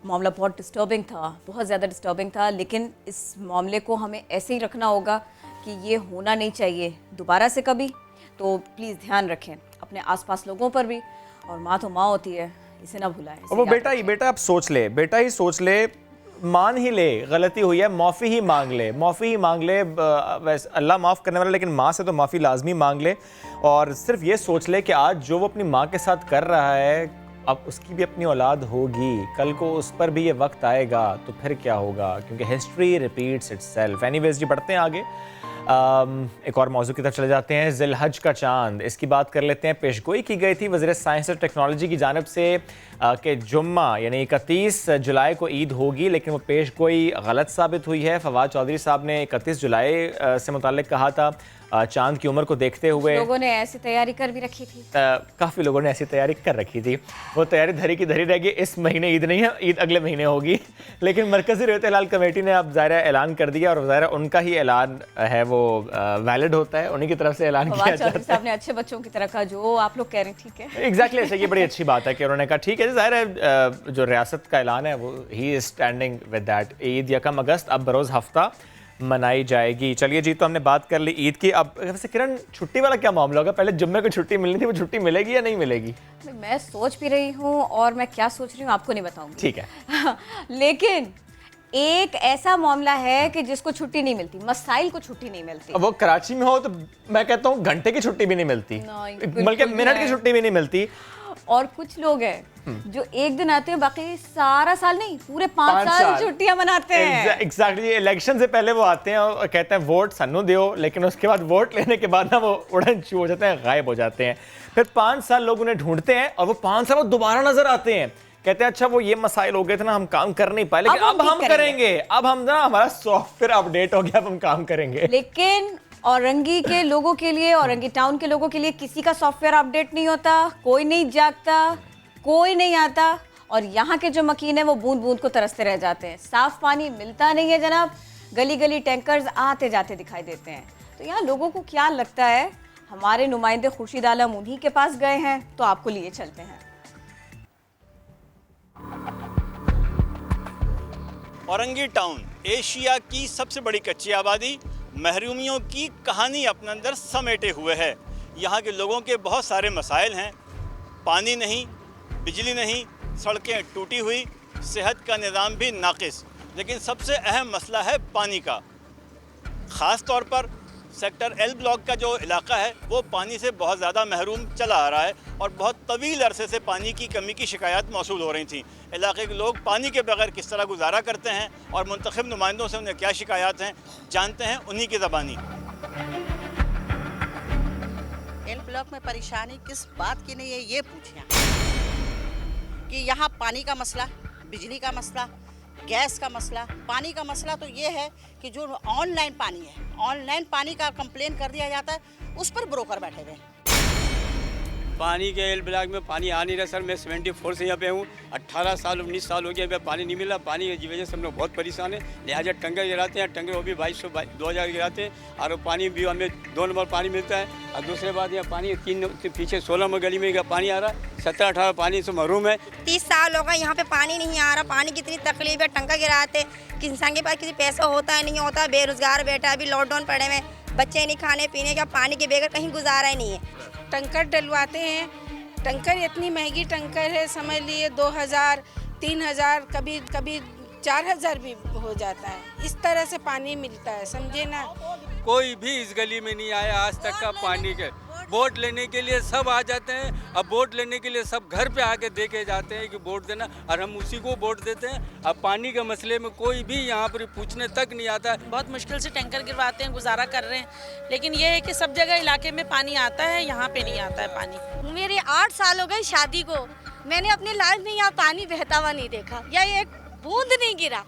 मामला बहुत डिस्टर्बिंग था, बहुत ज़्यादा डिस्टर्बिंग था, लेकिन इस मामले को हमें ऐसे ही रखना होगा कि ये होना नहीं चाहिए दोबारा से कभी। तो प्लीज़ ध्यान रखें अपने आसपास लोगों पर भी, और माँ तो माँ होती है, इसे ना भुलाएं। वो बेटा आप सोच ले, बेटा ही सोच ले, मान ही ले गलती हुई है, माफ़ी ही मांग ले, वैसे अल्लाह माफ़ करने वाला, लेकिन माँ से तो माफ़ी लाजमी मांग ले। और सिर्फ ये सोच ले कि आज जो वो अपनी माँ के साथ कर रहा है, अब उसकी भी अपनी औलाद होगी, कल को उस पर भी ये वक्त आएगा, तो फिर क्या होगा, क्योंकि हिस्ट्री रिपीट्स इटसेल्फ। एनीवेज जी, बढ़ते हैं आगे। एक और मौजू की तरफ चले जाते हैं। ज़िलहज का चांद, इसकी बात कर लेते हैं। पेशगोई की गई थी वज़ीर साइंस और टेक्नोलॉजी की जानिब से कि जुम्मा यानी 31 जुलाई को ईद होगी, लेकिन वो पेशगोई गलत साबित हुई है। फवाद चौधरी साहब ने 31 जुलाई से मुताल्लिक कहा था। चांद की उम्र को देखते हुए लोगों ने ऐसी तैयारी कर भी रखी थी, काफ़ी लोगों ने ऐसी तैयारी कर रखी थी। वो तैयारी धरी की धरी रह गई। इस महीने ईद नहीं है, ईद अगले महीने होगी, लेकिन मरकज़ी रैयत हिलाल कमेटी ने अब ज़ाहिर ऐलान कर दिया और ज़ाहिर उनका ही ऐलान है वो वैलिड होता है, उन्हीं की तरफ से ऐलान किया जाता है। साहब ने अच्छे बच्चों की तरह कहा जो आप लोग कह रहे हैं ठीक है। एग्जैक्टली ऐसे, ये बड़ी अच्छी बात है कि उन्होंने कहा ठीक है। ज़ाहिर है जो रियासत का ऐलान है वो he is standing with that. Eid 1 अगस्त अब बरोज़ हफ्ता मनाई जाएगी। चलिए जी, तो हमने बात कर ली ईद की। अब वैसे किरण, छुट्टी वाला क्या मामला होगा? पहले जुम्मे को छुट्टी मिलनी थी, वो छुट्टी मिलेगी या नहीं मिलेगी? मैं सोच भी रही हूँ और मैं क्या सोच रही हूँ आपको नहीं बताऊंगी। ठीक है लेकिन एक ऐसा मामला है कि जिसको छुट्टी नहीं मिलती, मसाइल को छुट्टी नहीं मिलती। अब वो कराची में हो तो मैं कहता हूँ घंटे की छुट्टी भी नहीं मिलती, बल्कि मिनट की छुट्टी भी नहीं मिलती। और कुछ लोग हैं जो एक दिन आते हैं, बाकी सारा साल नहीं, पूरे 5 साल छुट्टियां मनाते हैं। एग्जैक्टली, इलेक्शन से पहले वो आते हैं और कहते हैं वोट सन्नू दो, लेकिन उसके बाद वोट लेने के बाद ना वो उड़न छू हो जाते हैं, गायब हो जाते हैं। फिर 5 साल लोग उन्हें ढूंढते हैं और वो 5 साल दोबारा नजर आते हैं, कहते हैं अच्छा वो ये मसाइल हो गए थे ना, हम काम कर नहीं पाए, लेकिन अब हम करेंगे। अब हम ना, हमारा सॉफ्टवेयर अपडेट हो गया, अब हम काम करेंगे। लेकिन औरंगी के लोगों के लिए, औरंगी टाउन के लोगों के लिए किसी का सॉफ्टवेयर अपडेट नहीं होता, कोई नहीं जागता, कोई नहीं आता, और यहाँ के जो मकीन है वो बूंद बूंद को तरसते रह जाते हैं। साफ पानी मिलता नहीं है जनाब, गली गली टैंकर्स आते जाते दिखाई देते हैं। तो यहाँ लोगों को क्या लगता है? हमारे नुमाइंदे खुर्शीद आलम उन्हीं के पास गए हैं, तो आपको लिए चलते हैं। औरंगी टाउन एशिया की सबसे बड़ी कच्ची आबादी, महरूमियों की कहानी अपने अंदर समेटे हुए है। यहाँ के लोगों के बहुत सारे मसाइल हैं, पानी नहीं, बिजली नहीं, सड़कें टूटी हुई, सेहत का निज़ाम भी नाक़िस, लेकिन सबसे अहम मसला है पानी का। ख़ास तौर पर सेक्टर एल ब्लॉक का जो इलाका है वो पानी से बहुत ज़्यादा महरूम चला आ रहा है और बहुत तवील अरसे से पानी की कमी की शिकायत मौसूल हो रही थी। इलाके के लोग पानी के बगैर किस तरह गुजारा करते हैं और मुंतखब नुमाइंदों से उन्हें क्या शिकायत हैं, जानते हैं उन्हीं की ज़बानी। एल ब्लॉक में परेशानी किस बात की नहीं है ये पूछें कि यहाँ पानी का मसला, बिजली का मसला, गैस का मसला। पानी का मसला तो ये है कि जो ऑनलाइन पानी है, ऑनलाइन पानी का कंप्लेन कर दिया जाता है, उस पर ब्रोकर बैठे हुए हैं। पानी के एल ब्लॉक में पानी आ नहीं रहा सर। मैं 74 से यहाँ पे हूँ, 18 साल 19 साल हो गया, अभी पानी नहीं मिला। पानी की वजह से हम लोग बहुत परेशान हैं, लिहाजा टंकर गिराते हैं, टंकर वो भी 2200 2000 गिराते हैं, और पानी भी हमें 2 नंबर पानी मिलता है। और दूसरे बात यहाँ पानी 3 से पीछे 16 नंबर गली में पानी आ रहा है, 17-18 पानी से महरूम है। 30 साल हो गए यहाँ पे पानी नहीं आ रहा, पानी की इतनी तकलीफ है, टंका गिराते, कि इंसान के पास किसी पैसा होता है नहीं होता, बेरोजगार बैठा, अभी लॉकडाउन पड़े हुए, बच्चे नहीं खाने पीने का, पानी के बगैर कहीं गुजारा ही नहीं है। टंकर डलवाते हैं, टंकर इतनी महंगी टंकर है, समझ लिए 2000 3000 कभी 4000 भी हो जाता है। इस तरह से पानी मिलता है, समझे ना। कोई भी इस गली में नहीं आया आज तक का पानी के। वोट लेने के लिए सब आ जाते हैं, अब वोट लेने के लिए सब घर पे आके देके जाते हैं कि वोट देना, और हम उसी को वोट देते हैं। अब पानी के मसले में कोई भी यहाँ पर पूछने तक नहीं आता है। बहुत मुश्किल से टैंकर गिरवाते हैं, गुजारा कर रहे हैं, लेकिन ये है कि सब जगह इलाके में पानी आता है, यहाँ पे नहीं आता है पानी। मेरे 8 साल हो गए शादी को, मैंने अपनी लाइफ में यहाँ पानी बहता हुआ नहीं देखा, या एक बूंद नहीं गिरा।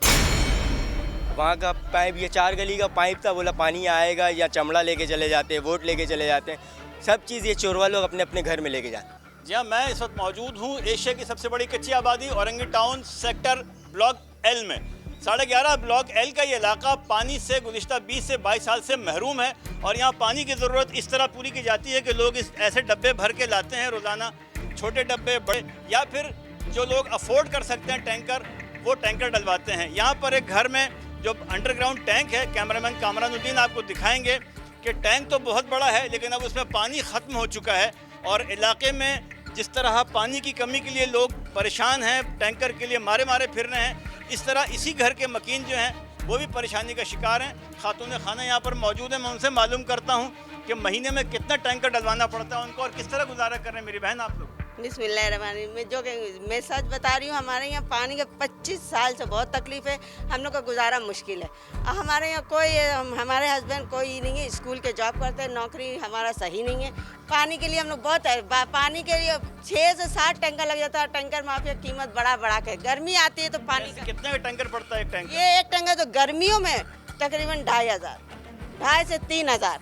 वहाँ का पाइप, ये 4 गली का पाइप था, बोला पानी आएगा, या चमड़ा लेके चले जाते हैं, वोट लेके चले जाते हैं, सब चीज़ ये चोरवा लोग अपने अपने घर में लेके जाते हैं। जी हाँ, मैं इस वक्त मौजूद हूँ एशिया की सबसे बड़ी कच्ची आबादी Orangi town sector block L में। 11.5 ब्लॉक एल का ये इलाका पानी से गुज़िश्ता 20 से 22 साल से महरूम है, और यहाँ पानी की ज़रूरत इस तरह पूरी की जाती है कि लोग इस ऐसे डब्बे भर के लाते हैं रोज़ाना, छोटे डब्बे, बड़े, या फिर जो लोग अफोर्ड कर सकते हैं टैंकर, वो टैंकर डलवाते हैं। यहाँ पर एक घर में जो अंडरग्राउंड टैंक है, कैमरामैन कामरानुद्दीन आपको दिखाएंगे कि टैंक तो बहुत बड़ा है, लेकिन अब उसमें पानी ख़त्म हो चुका है, और इलाके में जिस तरह पानी की कमी के लिए लोग परेशान हैं, टैंकर के लिए मारे मारे फिर रहे हैं, इस तरह इसी घर के मकीन जो हैं वो भी परेशानी का शिकार हैं। खातून खाना यहाँ पर मौजूद है, मैं उनसे मालूम करता हूँ कि महीने में कितना टैंकर डलवाना पड़ता है उनको और किस तरह गुजारा कर रहे हैं। मेरी बहन, आप लोग बिस्मिल्लाहिर्रहमानिर्रहीम। मैं सच बता रही हूँ, हमारे यहाँ पानी का 25 साल से बहुत तकलीफ है, हम लोग का गुजारा मुश्किल है। हमारे यहाँ हमारे हस्बैंड कोई नहीं है, स्कूल के जॉब करते हैं, नौकरी हमारा सही नहीं है। पानी के लिए हम लोग बहुत पानी के लिए 6 से 7 टैंकर लग जाता है। टैंकर माफिया कीमत बढ़ा के, गर्मी आती है तो पानी कितने का टैंकर पड़ता है? एक टैंकर, ये एक टैंकर तो गर्मियों में तकरीबन 2,500 से 3,000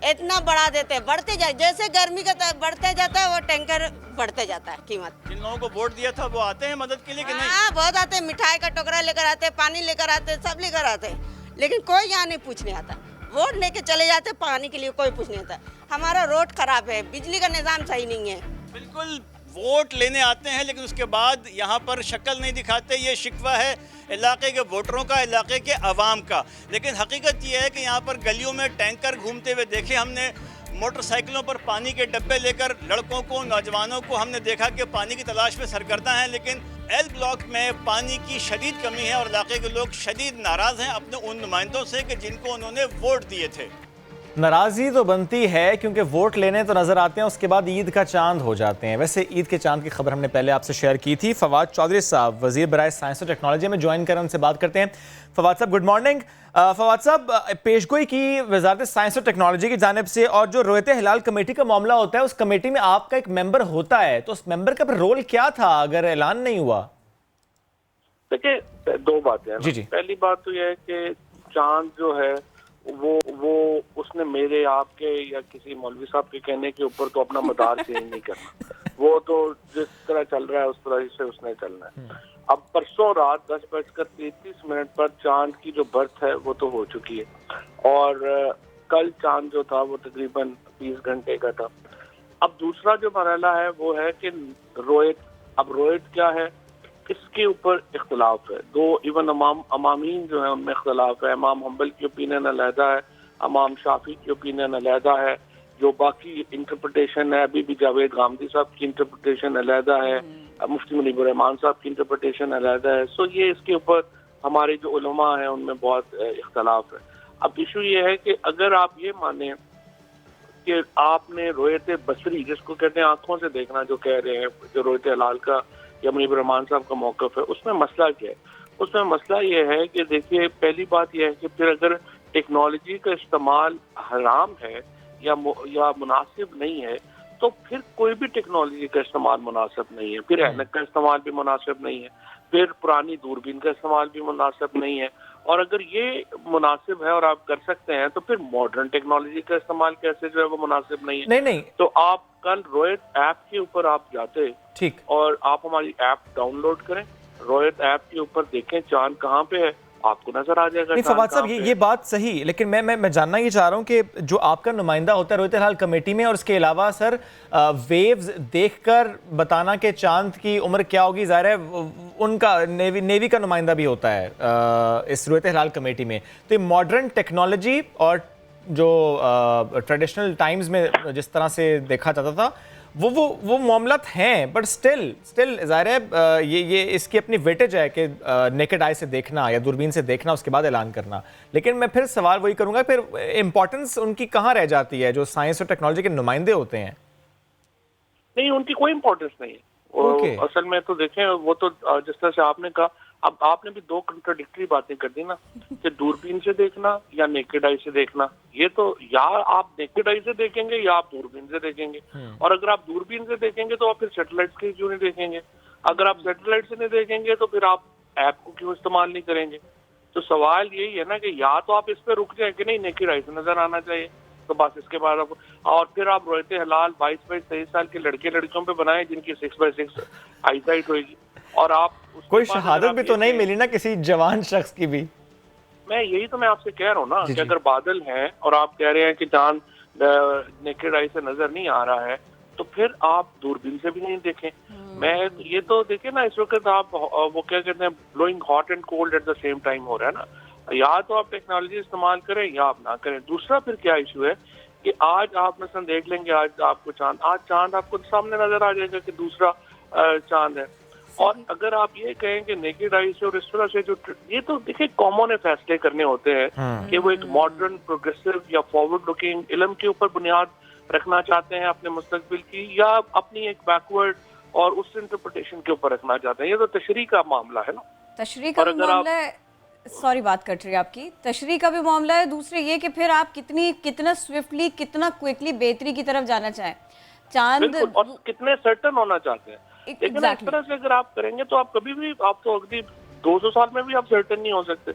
इतना बढ़ा देते हैं। बढ़ते जाए जैसे गर्मी का बढ़ते जाता है वो टैंकर बढ़ते जाता है कीमत। जिन लोगों को वोट दिया था वो आते हैं मदद के लिए कि नहीं? हाँ, बहुत आते हैं, मिठाई का टोकरा लेकर आते हैं, पानी लेकर आते हैं, सब लेकर आते हैं, लेकिन कोई यहाँ नहीं पूछने आता। वोट लेके चले जाते, पानी के लिए कोई पूछने आता। हमारा रोड खराब है, बिजली का निज़ाम सही नहीं है। बिल्कुल, वोट लेने आते हैं लेकिन उसके बाद यहाँ पर शक्ल नहीं दिखाते। ये शिकवा है इलाके के वोटरों का, इलाके के अवाम का। लेकिन हकीकत ये है कि यहाँ पर गलियों में टैंकर घूमते हुए देखे हमने, मोटरसाइकिलों पर पानी के डब्बे लेकर लड़कों को, नौजवानों को हमने देखा कि पानी की तलाश में सरगर्दा हैं। लेकिन एल ब्लॉक में पानी की शदीद कमी है और इलाके के लोग शदीद नाराज़ हैं अपने उन नुमाइंदों से कि जिनको उन्होंने वोट दिए थे। नाराज़ी तो बनती है क्योंकि वोट लेने तो नज़र आते हैं, उसके बाद ईद का चांद हो जाते हैं। वैसे ईद के चांद की खबर हमने पहले आपसे शेयर की थी। फवाद चौधरी साहब वज़ीर बराए साइंस और टेक्नोलॉजी में ज्वाइन कर उनसे बात करते हैं। फवाद साहब गुड मॉर्निंग। फवाद साहब, पेशगोई की वजारत साइंस और टेक्नोलॉजी की जानिब से, और जो रोयत हिलाल कमेटी का मामला होता है उस कमेटी में आपका एक मेंबर होता है, तो उस मेंबर का रोल क्या था अगर ऐलान नहीं हुआ? देखिए, 2 बातें हैं। जी। पहली बात तो यह है कि चांद जो है वो उसने मेरे, आपके या किसी मौलवी साहब के कहने के ऊपर तो अपना मदार चेंज नहीं करना। वो तो जिस तरह चल रहा है उस तरह से उसने चलना है। अब परसों रात 10:33 पर चांद की जो बर्थ है वो तो हो चुकी है, और कल चांद जो था वो तकरीबन 20 घंटे का था। अब दूसरा जो मरहला है वो है कि रोयत क्या है, इसके ऊपर इख्तलाफ है। 2 इवन अमामीन जो है उनमें इख्तलाफ है। इमाम हम्बल की ओपिनियन अलहदा है, इमाम शाफी की ओपिनियन अलहदा है। जो बाकी इंटरप्रिटेशन है, अभी भी जावेद गामदी साहब की इंटरप्रिटेशन अलहदा है, मुफ्ती मुनीबुर रहमान साहब की इंटरप्रिटेशन अलहदा है। सो ये इसके ऊपर हमारे जो उलमा हैं उनमें बहुत इख्तलाफ है। अब इशू ये है कि अगर आप ये माने कि आपने रोयत बसरी, जिसको कहते हैं आंखों से देखना, जो कह रहे हैं, जो रोयत हिलाल का या मुनीबुर रहमान साहब का मौक़िफ़ है, उसमें मसला क्या है? उसमें मसला ये है कि देखिए, पहली बात यह है कि फिर अगर टेक्नोलॉजी का इस्तेमाल हराम है या मुनासिब नहीं है, तो फिर कोई भी टेक्नोलॉजी का इस्तेमाल मुनासिब नहीं है। फिर ऐनक का इस्तेमाल भी मुनासिब नहीं है, फिर पुरानी दूरबीन का इस्तेमाल भी मुनासिब नहीं है। और अगर ये मुनासिब है और आप कर सकते हैं, तो फिर मॉडर्न टेक्नोलॉजी का इस्तेमाल कैसे जो है वो मुनासिब नहीं है। नहीं। तो आप कल रोयत ऐप के ऊपर आप जाते, ठीक, और आप हमारी ऐप डाउनलोड करें, रोयत ऐप के ऊपर देखें चांद कहाँ पे है, आपको नजर आ जाएगा। नहीं फवाद साहब, ये बात सही, लेकिन मैं जानना ये चाह रहा हूँ कि जो आपका नुमाइंदा होता है रोयत हिलाल कमेटी में, और उसके अलावा सर वेव्स देखकर बताना कि चांद की उम्र क्या होगी, ज़ाहिर है उनका नेवी का नुमाइंदा भी होता है इस रोयत हिलाल कमेटी में। तो ये मॉडर्न टेक्नोलॉजी और जो ट्रेडिशनल टाइम्स में जिस तरह से देखा जाता था वो मामलात हैं, बट स्टिल ज़ाहिर है ये इसकी अपनी वेटेज है कि नेकेड आई से देखना या दूरबीन से देखना, उसके बाद ऐलान करना। लेकिन मैं फिर सवाल वही करूंगा, फिर इंपॉर्टेंस उनकी कहाँ रह जाती है जो साइंस और टेक्नोलॉजी के नुमाइंदे होते हैं? नहीं, उनकी कोई इंपॉर्टेंस नहीं है। असल में तो देखें, वो तो जिस तरह से आपने कहा, अब आपने भी 2 कंट्राडिक्टरी बातें कर दी ना, कि दूरबीन से देखना या नेकेड आई से देखना। ये तो या आप नेकेड आई से देखेंगे या आप दूरबीन से देखेंगे, और अगर आप दूरबीन से देखेंगे तो आप फिर सैटेलाइट के क्यों नहीं देखेंगे? अगर आप सैटेलाइट से नहीं देखेंगे तो फिर आप ऐप को क्यों इस्तेमाल नहीं करेंगे? तो सवाल यही है ना कि या तो आप इस पर रुक जाए कि नहीं, नेकेड आई से नजर आना चाहिए, तो बस इसके बाद आप, और फिर आप रोयत हिलाल 22-23 साल के लड़के लड़कियों पे बनाए जिनकी 6x6 आई साइट होगी, और आप कोई शहादत भी तो नहीं मिली ना किसी जवान शख्स की भी? यही तो मैं आपसे कह रहा हूँ ना कि अगर बादल हैं और आप कह रहे हैं कि चांद नेकेड आई से नजर नहीं आ रहा है, तो फिर आप दूरबीन से भी नहीं देखें। मैं ये तो देखे ना, इस वक्त आप वो क्या कहते हैं, blowing hot and cold eight the same time हो रहा है ना। या तो आप टेक्नोलॉजी इस्तेमाल करें या आप ना करें। दूसरा फिर क्या इशू है कि आज आप मसलन देख लेंगे, आज आपको चांद आपको सामने नजर आ जाएगा कि दूसरा चांद है। और अगर आप ये कहें कि नेकेड आई से और इस तरह से, जो ये तो देखिए कौमों ने फैसले करने होते हैं कि वो एक मॉडर्न, प्रोग्रेसिव या फॉरवर्ड लुकिंग इल्म के ऊपर बुनियाद रखना चाहते हैं अपने मुस्तकबिल की, या अपनी एक बैकवर्ड और उस इंटरप्रिटेशन के ऊपर रखना चाहते हैं? ये तो तशरीह का मामला है ना। तशरीह का भी मामला है, सॉरी बात कट रही है आपकी, तशरीह का भी मामला है। दूसरे ये कि फिर आप कितना स्विफ्टली, कितना क्विकली बेहतरी की तरफ जाना चाहें, चांद और कितने सर्टन होना चाहते हैं। लेकिन इस तरह से अगर आप करेंगे तो आप कभी भी, आप तो अगली 200 साल में भी आप सर्टन नहीं हो सकते,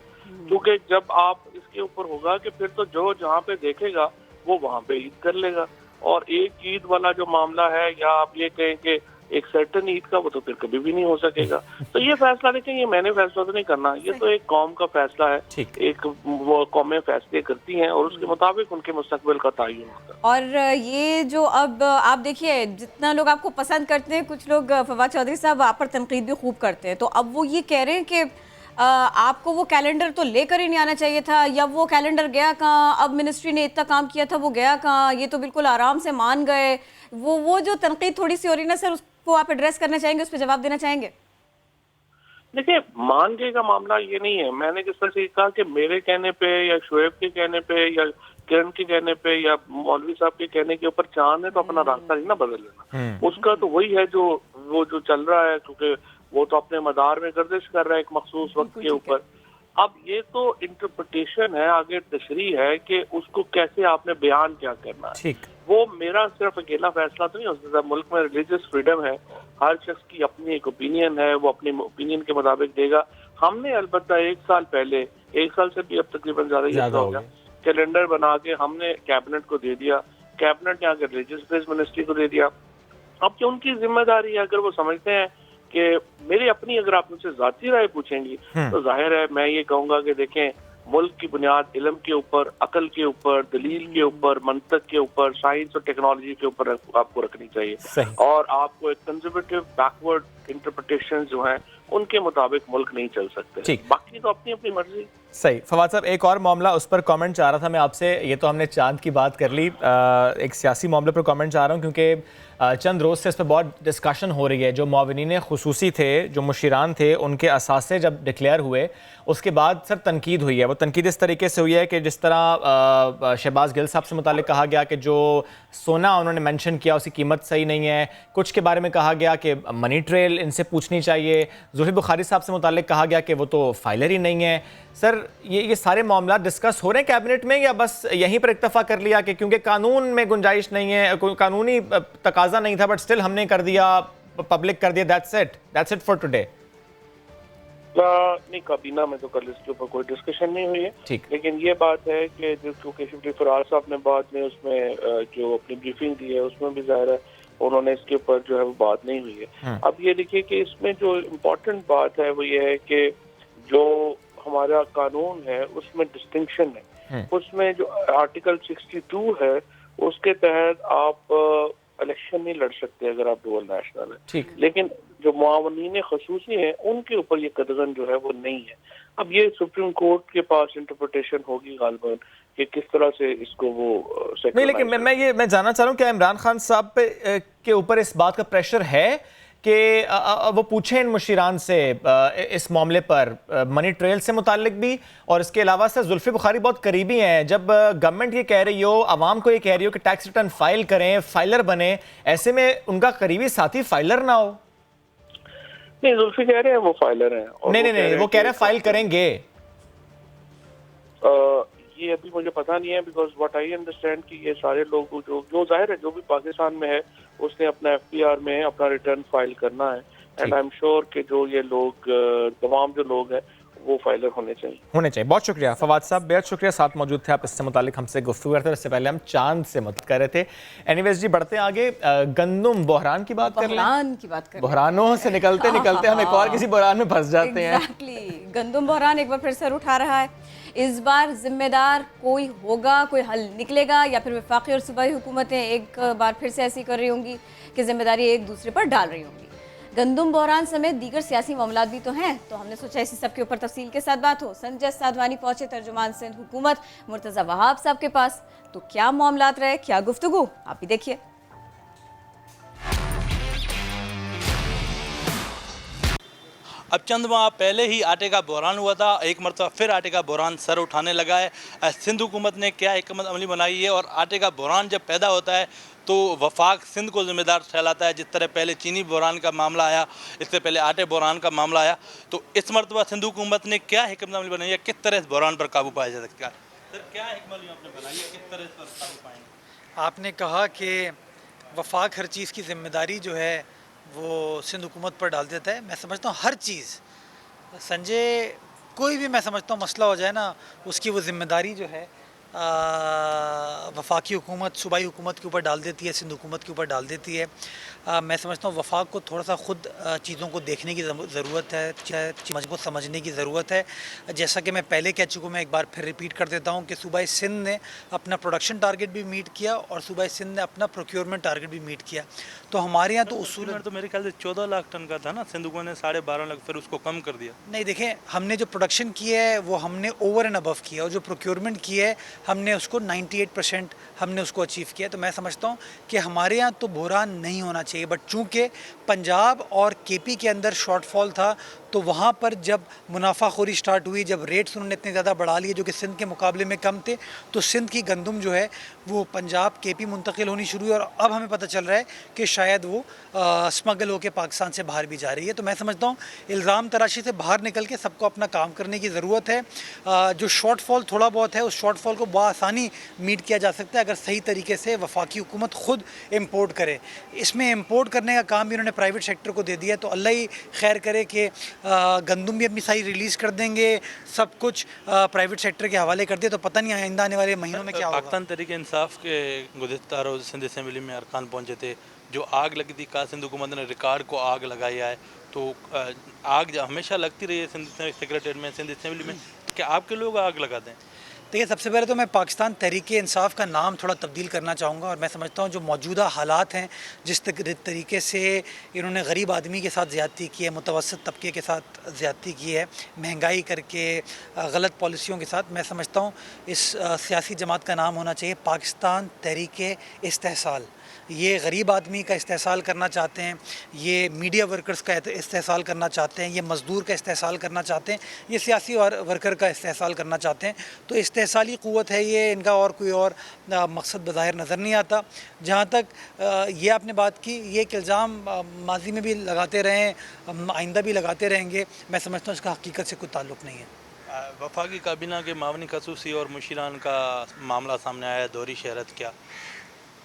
क्योंकि जब आप इसके ऊपर होगा कि फिर तो जो जहाँ पे देखेगा वो वहाँ पे ईद कर लेगा। और एक ईद वाला जो मामला है, या आप ये कहें कि एक सर्टन ईद का, वो तो फिर कभी भी नहीं हो सकेगा। तो ये फैसला, देखें, ये मैंने फैसला तो नहीं करना, ये तो एक कौम का फैसला है। एक वो कौमें फैसले करती हैं और उसके मुताबिक उनके मुस्तकबिल का तयन होता है। और ये जो अब आप देखिए, जितना लोग आपको पसंद करते हैं, कुछ लोग फवाद चौधरी साहब आप पर तनकीद भी खूब करते हैं, तो अब वो ये कह रहे हैं कि आपको वो कैलेंडर तो लेकर ही नहीं आना चाहिए था, या वो कैलेंडर गया कहाँ, अब मिनिस्ट्री ने इतना काम किया था वो गया कहाँ, ये तो बिल्कुल आराम से मान गए। वो जो तनकीद थोड़ी सी हो रही ना सर, उसको आप एड्रेस करना चाहेंगे, उस पर जवाब देना चाहेंगे? देखिए, मान गए का मामला ये नहीं है। मैंने जिस तरह से कहा कि मेरे कहने पे या शोएब के कहने पे या किरण के कहने पे या मौलवी साहब के कहने के ऊपर चांद है तो अपना रास्ता नहीं ना बदल लेना। उसका तो वही है जो वो जो चल रहा है, क्योंकि वो तो अपने मदार में गर्दिश कर रहा है एक मखसूस वक्त के ऊपर। अब ये तो इंटरप्रिटेशन है, आगे तशरीह है कि उसको कैसे आपने बयान क्या करना है। वो मेरा सिर्फ अकेला फैसला तो नहीं हो सकता। मुल्क में रिलीजियस फ्रीडम है, हर शख्स की अपनी एक ओपिनियन है, वो अपनी ओपिनियन के मुताबिक देगा। हमने अलबत्ता 1 साल पहले, 1 साल से भी अब तकरीबन ज्यादा हो गया, कैलेंडर बना के हमने कैबिनेट को दे दिया, कैबिनेट ने आकर रिलीजियस अफेयर्स मिनिस्ट्री को दे दिया। अब जो उनकी जिम्मेदारी है, अगर वो समझते हैं कि मेरी अपनी, अगर आप मुझसे जाती राय पूछेंगी तो जाहिर है मैं ये कहूंगा कि देखें, मुल्क की बुनियाद इल्म के ऊपर, अकल के ऊपर, दलील के ऊपर, मंतक के ऊपर, साइंस और टेक्नोलॉजी के ऊपर आपको रखनी चाहिए। और आपको एक कंजर्वेटिव बैकवर्ड इंटरप्रिटेशन जो है उनके मुताबिक मुल्क नहीं चल सकते। बाकी तो अपनी अपनी मर्जी। सही। फवाद साहब, एक और मामला, उस पर कमेंट चाह रहा था मैं आपसे। ये तो हमने चांद की बात कर ली, एक सियासी मामले पर कमेंट चाह रहा हूँ, क्योंकि चंद रोज़ से इस पर बहुत डिस्कशन हो रही है। जो मुआविनीन खुसूसी थे, जो मुशीरान थे, उनके असासे जब डिक्लेयर हुए उसके बाद सर तनकीद हुई है। वो तनकीद इस तरीके से हुई है कि जिस तरह शहबाज गिल साहब से मुतालिक कहा गया कि जो सोना उन्होंने मेंशन किया उसकी कीमत सही नहीं है। कुछ के बारे में कहा गया कि मनी ट्रेल इनसे पूछनी चाहिए। जुल्फिकार बुखारी साहब से मुतालिक कहा गया कि वो तो फाइलर ही नहीं है। सर, ये सारे मामला डिस्कस हो रहे हैं कैबिनेट में, या बस यहीं पर इक्तफा कर लिया कि क्योंकि कानून में गुंजाइश नहीं है, कोई कानूनी तकाजा नहीं था, बट स्टिल हमने कर दिया, पब्लिक कर दिया, दैट्स इट फॉर टुडे? नहीं, काबीना में तो कल इसके ऊपर कोई डिस्कशन नहीं हुई है। लेकिन ये बात है कि क्योंकि शिफ्टी फराज साहब ने बाद में उसमें जो अपनी ब्रीफिंग दी है उसमें भी जाहिर है उन्होंने इसके ऊपर जो है वो बात नहीं हुई है। अब ये देखिए कि इसमें जो इम्पोर्टेंट बात है वो ये है कि जो हमारा कानून है उसमें डिस्टिंक्शन है। उसमें जो आर्टिकल 62 है उसके तहत आप इलेक्शन नहीं लड़ सकते अगर आप डुअल नेशनल है। लेकिन जो मुआवनीन खसूसी हैं उनके ऊपर ये कदगन जो है वो नहीं है। अब ये सुप्रीम कोर्ट के पास इंटरप्रिटेशन होगी गालिबन कि किस तरह से इसको वो नहीं। लेकिन मैं जानना चाह रहा हूँ, क्या इमरान खान साहब पे के ऊपर इस बात का प्रेशर है कि वो पूछें इन मुशीरान से इस मामले पर, मनी ट्रेल से मुतालिक भी, और इसके अलावा सर जुल्फिकार बुखारी बहुत करीबी हैं। जब गवर्नमेंट ये कह रही हो, आवाम को ये कह रही हो कि टैक्स रिटर्न फाइल करें, फाइलर बने, ऐसे में उनका करीबी साथी फाइलर ना हो? नहीं, जुल्फी कह रहे हैं वो फाइलर हैं। नहीं, वो कह रहे हैं फाइल करेंगे। ये अभी मुझे पता नहीं है, बिकॉज व्हाट आई अंडरस्टैंड कि ये सारे लोग जो जाहिर है जो भी पाकिस्तान में है उसने अपना FPR में अपना रिटर्न फाइल करना है। एंड आई एम श्योर कि जो ये लोग तमाम जो लोग हैं वो फाइलर होने चाहिए। बहुत शुक्रिया फवाद साहब, बेहद शुक्रिया, साथ मौजूद थे आप, इससे मुतालिक हमसे गुफ्तगू करते। इससे पहले हम चांद से मदद कर रहे थे। एनीवेज जी, बढ़ते आगे, गंदम बहरान की बात कर लें। बहरानों से निकलते हम एक और किसी बहरान में फंस जाते हैं। गंदम बहरान एक बार फिर सर उठा रहा है। इस बार जिम्मेदार कोई होगा, कोई हल निकलेगा, या फिर वफाकी और सूबाई हुकूमतें एक बार फिर से ऐसी कर रही होंगी कि जिम्मेदारी एक दूसरे पर डाल रही होंगी। गंदम बहरान समेत दीगर सियासी मामलात भी तो हैं, तो हमने सोचा इसी सब के ऊपर तफसील के साथ बात हो। संजय साधवानी पहुंचे तर्जुमान सिंध हुकूमत मुर्तज़ा वहाब साहब के पास, तो क्या मामलात रहे, क्या गुफ्तगू, आप भी देखिए। अब चंद माह पहले ही आटे का बहरान हुआ था, एक मरतबा फिर आटे का बहरान सर उठाने लगा है। सिंध हुकूमत ने क्या हिकमत अमली बनाई है, और आटे का बहरान जब पैदा होता है तो वफाक सिंध को ज़िम्मेदार ठहराता है। जिस तरह पहले चीनी बहरान का मामला आया, इससे पहले आटे बहरान का मामला आया, तो इस मरतबा सिंध हुकूमत ने क्या हिकमत अमली बनाई है, किस तरह इस बहरान पर काबू पाया जा सकता है? सर, क्या हिकमत अमली आपने बनाई है, किस तरह इस पर काबू पाएंगे? आपने कहा कि वफाक हर चीज़ की ज़िम्मेदारी जो है वो सिंध हुकूमत पर डाल देता है। मैं समझता हूँ हर चीज़, संजय, कोई भी मैं समझता हूँ मसला हो जाए ना, उसकी वो ज़िम्मेदारी जो है वफाकी हुकूमत सूबाई हुकूमत के ऊपर डाल देती है, सिंध हुकूमत के ऊपर डाल देती है। मैं समझता हूँ वफाक को थोड़ा सा ख़ुद चीज़ों को देखने की ज़रूरत है, मजबूत समझने की ज़रूरत है। जैसा कि मैं पहले कह चुका हूँ, मैं एक बार फिर रिपीट कर देता हूँ कि सूबाई सिंध ने अपना प्रोडक्शन टारगेट भी मीट किया और सूबाई सिंध ने अपना प्रोक्योरमेंट टारगेट भी मीट किया। तो हमारे यहाँ तो उसूल तो मेरे ख्याल से 14 लाख टन का था ना, सिंध हुकूमत ने 12.5 लाख, फिर उसको कम कर दिया। नहीं, देखें, हमने जो प्रोडक्शन किया है वो हमने ओवर एंड अबव किया, और जो प्रोक्योरमेंट किया है हमने उसको 98% हमने उसको अचीव किया। तो मैं समझता हूँ कि हमारे यहाँ तो बहरान नहीं होना चाहिए, बट चूँकि पंजाब और केपी के अंदर शॉर्टफॉल था, तो वहाँ पर जब मुनाफाखोरी स्टार्ट हुई, जब रेट्स उन्होंने इतने ज़्यादा बढ़ा लिए जो कि सिंध के मुकाबले में कम थे, तो सिंध की गंदम जो है वो पंजाब केपी मुंतकिल होनी शुरू हुई, और अब हमें पता चल रहा है कि शायद वो स्मगल होकर पाकिस्तान से बाहर भी जा रही है। तो मैं समझता हूँ इल्ज़ाम तराशी से बाहर निकल के सबको अपना काम करने की ज़रूरत है। जो शॉर्टफॉल थोड़ा बहुत है, उस शॉर्टफॉल को बआसानी मीट किया जा सकता है अगर सही तरीके से वफाकी हुकूमत ख़ुद इम्पोर्ट करे। इसमें इम्पोर्ट करने का काम भी उन्होंने प्राइवेट सेक्टर को दे दिया, तो अल्लाह ही खैर करे कि गंदम भी अपनी सारी रिलीज़ कर देंगे, सब कुछ प्राइवेट सेक्टर के हवाले कर दिए, तो पता नहीं आइंदा आने वाले महीनों में क्या होगा। पाकिस्तान तहरीक इंसाफ के गुज़िश्ता रोज़ सिंध असेंबली में अरकान पहुँचे थे, जो आग लगी थी, कहा सिंध हुकूमत ने रिकॉर्ड को आग लगाया है। तो आग हमेशा लगती रही है सिंध सेक्रेटरीट में, सिंध असेंबली में, क्या आपके लोग आग लगाते हैं? देखिए, सबसे पहले तो मैं पाकिस्तान तहरीक इंसाफ का नाम थोड़ा तब्दील करना चाहूँगा, और मैं समझता हूँ जो मौजूदा हालात हैं, जिस तरीके से इन्होंने गरीब आदमी के साथ ज़्यादती की है, मुतवसत तबके के साथ ज़्यादती की है, महंगाई करके, गलत पॉलिसियों के साथ, मैं समझता हूँ इस सियासी जमात का नाम होना चाहिए पाकिस्तान तहरीक इस्तेहसाल। ये गरीब आदमी का इस्तेहसाल करना चाहते हैं, ये मीडिया वर्कर्स का इस्तेहसाल करना चाहते हैं, ये मज़दूर का इस्तेहसाल करना चाहते हैं, ये सियासी वर्कर का इस्तेहसाल करना चाहते हैं। तो इस्तेहसाली क़ुव्वत है ये इनका, और कोई और मकसद बज़ाहिर नज़र नहीं आता। जहाँ तक ये आपने बात की, ये एक इल्ज़ाम माजी में भी लगाते रहे, आइंदा भी लगाते रहेंगे, मैं समझता हूँ इसका हकीकत से कोई ताल्लुक़ नहीं है। वफाकी काबीना के मावनी खसूसी और मुशीरान का मामला सामने आया, दोहरी शहरत क्या?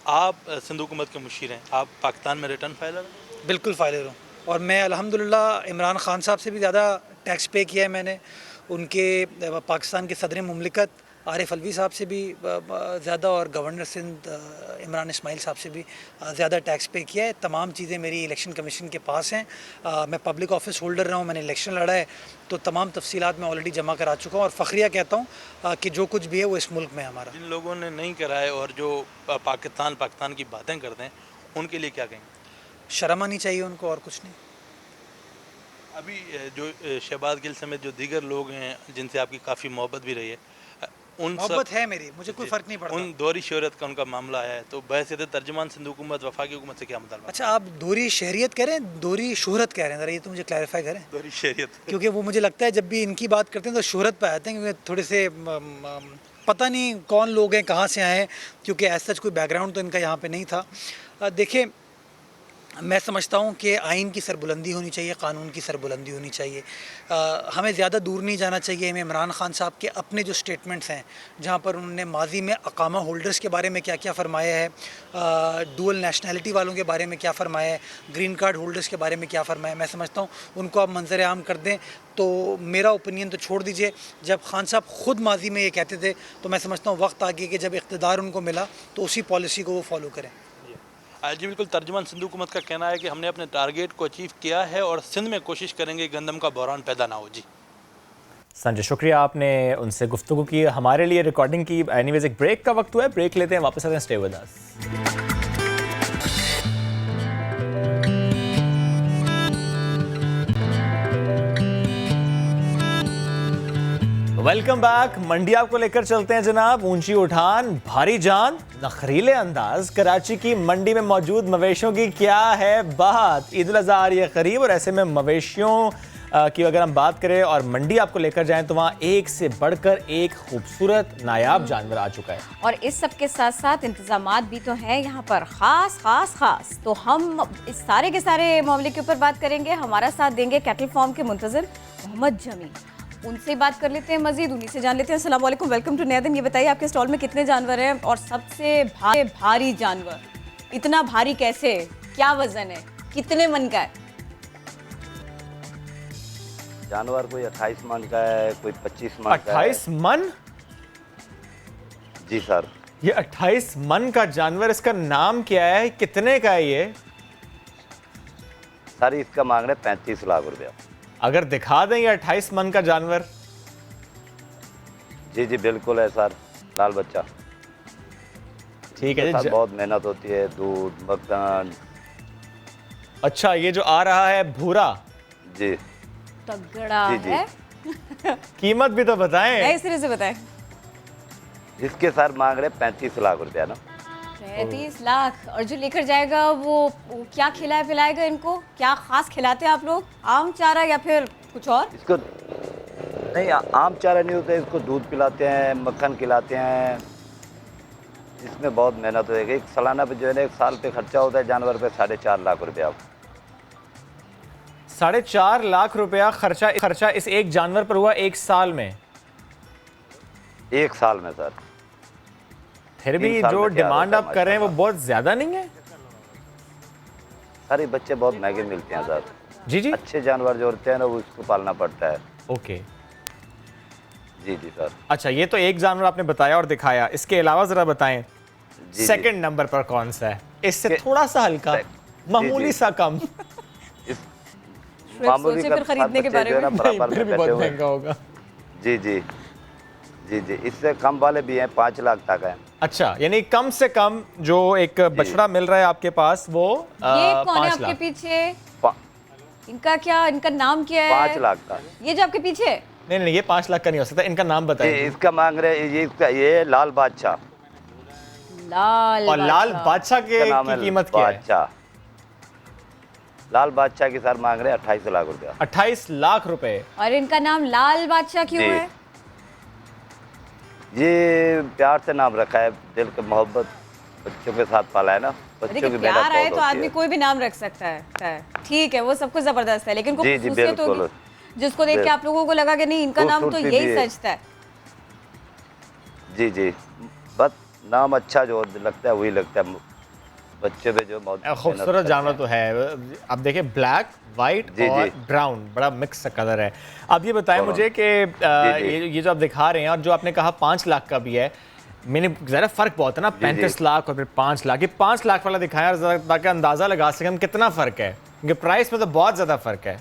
आप सिंध हुकूमत के मुशीर हैं, आप पाकिस्तान में रिटर्न फाइलर? बिल्कुल फाइलर हूँ, और मैं अल्हम्दुलिल्लाह इमरान ख़ान साहब से भी ज़्यादा टैक्स पे किया है मैंने, उनके पाकिस्तान के सदर मुमलिकत आरिफ अलवी साहब से भी ज़्यादा, और गवर्नर सिंध इमरान इस्माइल साहब से भी ज़्यादा टैक्स पे किया है। तमाम चीज़ें मेरी इलेक्शन कमीशन के पास हैं। मैं पब्लिक ऑफिस होल्डर रहा हूँ, मैंने इलेक्शन लड़ा है, तो तमाम तफसीलात मैं ऑलरेडी जमा करा चुका हूँ, और फ़ख्रिया कहता हूँ कि जो कुछ भी है वो इस मुल्क में हमारा। जिन लोगों ने नहीं करा है और जो पाकिस्तान की बातें करते हैं, उनके लिए क्या कहेंगे? शर्म आनी चाहिए उनको, और कुछ नहीं। अभी जो शहबाज गिल समेत जो दीगर लोग हैं जिनसे आपकी काफ़ी मोहब्बत भी रही है, उन मोहब्बत है मेरी, मुझे कोई फ़र्क नहीं पड़ता। उन दोहरी शहरियत का उनका मामला है, तो बहसियत तर्जुमान सिंध हुकूमत वफाकी हुकूमत से क्या मतलब? अच्छा, आप दोहरी शहरियत कह रहे हैं, दोहरी शोहरत कह रहे हैं? ज़रा ये तो मुझे क्लैरिफाई करें। दोहरी शहरियत, क्योंकि वो मुझे लगता है जब भी इनकी बात करते हैं तो शोहरत पे आते हैं, क्योंकि थोड़े से पता नहीं कौन लोग हैं, कहाँ से आए हैं, क्योंकि ऐसा कोई बैकग्राउंड तो इनका यहाँ पर नहीं था। देखिए, मैं समझता हूँ कि आइन की सरबुलंदी होनी चाहिए, कानून की सरबुलंदी होनी चाहिए। हमें ज़्यादा दूर नहीं जाना चाहिए। हमें इमरान ख़ान साहब के अपने जो स्टेटमेंट्स हैं, जहाँ पर उन्होंने माजी में अकामा होल्डर्स के बारे में क्या क्या फ़रमाया है, डुअल नेशनैलिटी वालों के बारे में क्या फ़रमाया है, ग्रीन कार्ड होल्डर्स के बारे में क्या फ़रमाया है, मैं समझता हूँ उनको आप मंजर आम कर दें। तो मेरा ओपिनियन तो छोड़ दीजिए, जब खान साहब ख़ुद माजी में ये कहते थे, तो मैं समझता हूँ वक्त आ गया कि जब इक़्तिदार उनको मिला तो उसी पॉलिसी को वो फॉलो करें। जी बिल्कुल, तर्जुमान सिंध हुकूमत का कहना है कि हमने अपने टारगेट को अचीव किया है और सिंध में कोशिश करेंगे गंदम का बहरान पैदा ना हो। जी संजय, शुक्रिया, आपने उनसे गुफ्तगू की, हमारे लिए रिकॉर्डिंग की। एनीवेज, एक ब्रेक का वक्त हुआ है, ब्रेक लेते हैं, वापस आते हैं। Stay with us. Welcome back. मंडी आपको लेकर चलते हैं जनाब। ऊंची उठान, भारी जान, नखरीले अंदाज। कराची की मंडी में मौजूद मवेशियों की क्या है बात। ईद उल अज़हा आ रही है करीब, और ऐसे में मवेशियों की अगर हम बात करें और मंडी आपको लेकर जाएं तो वहाँ एक से बढ़कर एक खूबसूरत नायाब जानवर आ चुका है। और इस सब के साथ साथ इंतजामात भी तो हैं यहाँ पर खास। तो हम इस सारे के सारे मामले के ऊपर बात करेंगे। हमारा साथ देंगे कैटल फार्म के मुंतज़िर मोहम्मद जमी। उनसे बात कर लेते हैं मजीद, उन्हीं से जान लेते हैं। अस्सलाम वालेकुम, वेलकम टू नया दिन। ये बताइए आपके स्टॉल में कितने जानवर हैं और सबसे भारी जानवर, इतना भारी कैसे, क्या वजन है, कितने मन का है? जानवर कोई 28 मन का है, कोई 25 मन का है। 28 मन? जी सर। ये 28 मन का जानवर, इसका नाम क्या है, कितने का है ये? सर इसका मांग रहे 35 लाख रुपया। अगर दिखा दें ये 28 मन का जानवर। जी जी बिल्कुल है सर, लाल बच्चा। ठीक है जी। बहुत मेहनत होती है, दूध मक्खन। अच्छा, ये जो आ रहा है भूरा, जी तगड़ा जी। है। कीमत भी तो बताएं। नए सिरे से बताएं। इसके सर मांग रहे 35 लाख रुपया ना। 35 लाख। और जो लेकर जाएगा वो क्या खिलाए पिलाएगा इनको? क्या खास खिलाते हैं आप लोग? आम चारा या फिर कुछ और? इसको नहीं, आम चारा नहीं होता है, इसको दूध पिलाते हैं, मक्खन खिलाते हैं। इसमें बहुत मेहनत होएगी। एक सालाना पे जो है ना, एक साल पे खर्चा होता है जानवर पे 4.5 लाख रुपया। 4.5 लाख रुपया खर्चा इस एक जानवर पर हुआ एक साल में? एक साल में सर। फिर भी जो डिमांड आप कर रहे हैं वो बहुत ज्यादा नहीं है? सर ये बच्चे बहुत महंगे मिलते हैं सर। जी जी। अच्छे जानवर जो होते हैं ना वो इसको पालना पड़ता है। ओके। जी जी सर। अच्छा, ये तो एक जानवर आपने बताया और दिखाया, इसके अलावा जरा बताएं सेकंड नंबर पर कौन सा है? इससे थोड़ा सा हल्का, मामूली सा कम। मामूली फिर खरीदने के बारे में फिर भी बहुत महंगा होगा। जी जी जी जी। इससे कम वाले भी हैं, 5 लाख तक है। अच्छा, यानी कम से कम जो एक बछड़ा मिल रहा है आपके पास वो ये कौन है आपके पीछे? इनका नाम क्या है? 5 लाख का। ये जो आपके पीछे? नहीं, ये 5 लाख का नहीं हो सकता। इनका नाम बताइए। इसका मांग रहे ये लाल बादशाह। लाल बादशाह की कीमत क्या है? लाल बादशाह की सर मांग रहे 28 लाख रुपया। 28 लाख रुपए। और इनका नाम लाल बादशाह क्यों है? ये प्यार से नाम रखा है, दिल के मोहब्बत बच्चों के साथ पाला है ना। बच्चों की प्यार आए तो आदमी कोई भी नाम रख सकता है। ठीक है, वो सब कुछ जबरदस्त है, लेकिन कोई खुसूसियत होगी जिसको देख के आप लोगों को लगा कि नहीं इनका नाम तो यही सजता है। जी जी, बस नाम अच्छा जो लगता है वही लगता है बच्चे पे। जो खूबसूरत जानवर तो है। अब देखिए, ब्लैक, व्हाइट और ब्राउन, बड़ा मिक्स कलर है। अब ये बताएं मुझे कि ये जो आप दिखा रहे हैं और जो आपने कहा 5 लाख का भी है, मैंने ज़रा फ़र्क बहुत है ना, 35 लाख और फिर 5 लाख। ये 5 लाख वाला दिखाया ताकि अंदाज़ा लगा सकें हम कितना फ़र्क है, क्योंकि प्राइस में तो बहुत ज़्यादा फ़र्क है।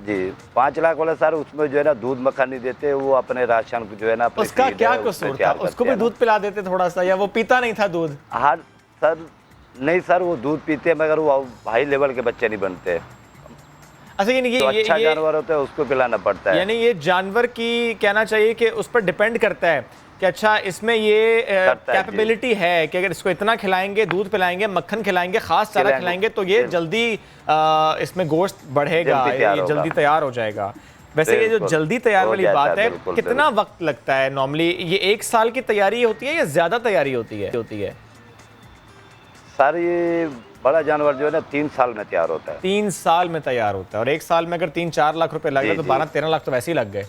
जी, 5 लाख वाला सर उसमें जो है ना दूध मक्खन नहीं देते, वो अपने राशन को जो है ना, उसका क्या कसूर था? उसको भी दूध पिला देते थोड़ा सा, या वो पीता नहीं था दूध? हाँ सर, नहीं सर वो दूध पीते हैं मगर वो हाई लेवल के बच्चे नहीं बनते। अच्छा, ये तो अच्छा जानवर होता है उसको पिलाना पड़ता है। यानी ये जानवर की कहना चाहिए कि उस पर डिपेंड करता है कि अच्छा इसमें ये कैपेबिलिटी है कि अगर इसको इतना खिलाएंगे, दूध पिलाएंगे, मक्खन खिलाएंगे, खास चारा खिलाएंगे तो ये जल्दी इसमें गोश्त बढ़ेगा, ये जल्दी तैयार हो जाएगा। वैसे ये जो जल्दी तैयार वाली बात है, कितना वक्त लगता है नॉर्मली? ये 1 साल की तैयारी होती है या ज्यादा तैयारी होती है? सर ये बड़ा जानवर जो है ना 3 साल में तैयार होता है। 3 साल में तैयार होता है, और 1 साल में अगर 3-4 लाख रुपए लग गए तो 12-13 लाख तो वैसे ही लग गए।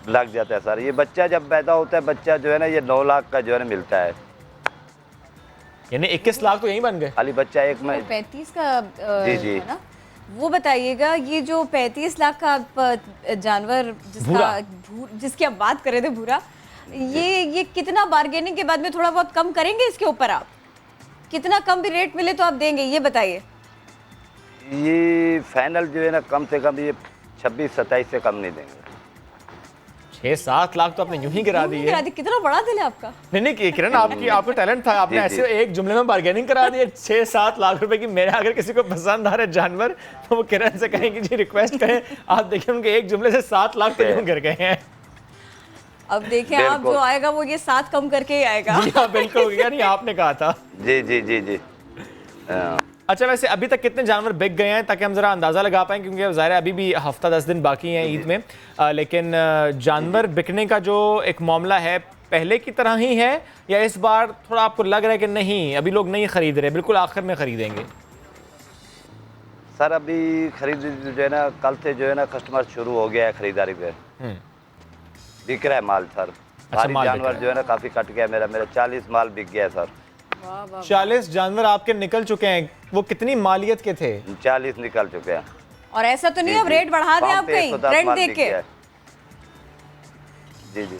लग जाता है सर। ये बच्चा जब पैदा होता है, बच्चा जो है ना ये 9 लाख का जो है ना मिलता है। यानी 21 लाख तो यहीं बन गए खाली बच्चा एक में। 35 का जी जी है ना? वो बताइएगा, ये जो 35 लाख का जानवर जिसकी आप बात कर रहे थे, भूरा, ये कितना बार्गेनिंग के बाद में थोड़ा बहुत कम करेंगे इसके ऊपर? आप कितना कम भी रेट मिले तो आप देंगे, ये बताइए। ये फाइनल जो है ना कम से कम ये 26-27 से कम नहीं देंगे। 6-7 लाख तो आपने यूं ही गिरा दी है। कितना बड़ा दिल है आपका। नहीं किरण, आपको टैलेंट था, आपने ऐसे एक जुमले में बार्गेनिंग करा दी है। 6-7 लाख रुपए की। मेरा अगर किसी को पसंद आ रहा है जानवर तो वो किरण से कहेंगे जी रिक्वेस्ट करें, आप देखिए उनके एक जुमले से 7 लाख तो यूं गिर गए हैं। अब देखें आप, जो आएगा वो ये 7 कम करके ही आएगा। जी हाँ बिल्कुल, यानी आपने कहा था। जी जी जी जी। अच्छा, वैसे अभी तक कितने जानवर बिक गए हैं ताकि हम जरा अंदाजा लगा पाएं, क्योंकि ज़ाहिर है अभी भी हफ्ता 10 दिन बाकी हैं ईद में, लेकिन जानवर बिकने का जो एक मामला है पहले की तरह ही है या इस बार थोड़ा आपको लग रहा है कि नहीं अभी लोग नहीं खरीद रहे, बिल्कुल आखिर में खरीदेंगे? सर अभी खरीद जो है ना, कल से जो है ना कस्टमर शुरू हो गया है खरीदारी पे, बिक रहा है माल सर। सारी जानवर जो है ना काफ़ी कट गया मेरा 40 माल बिक गया सर। 40 जानवर आपके निकल चुके हैं, वो कितनी मालियत के थे? 40 निकल चुके हैं। और ऐसा तो नहीं अब रेट बढ़ा दें आप कहीं ट्रेंड देख के? जी जी,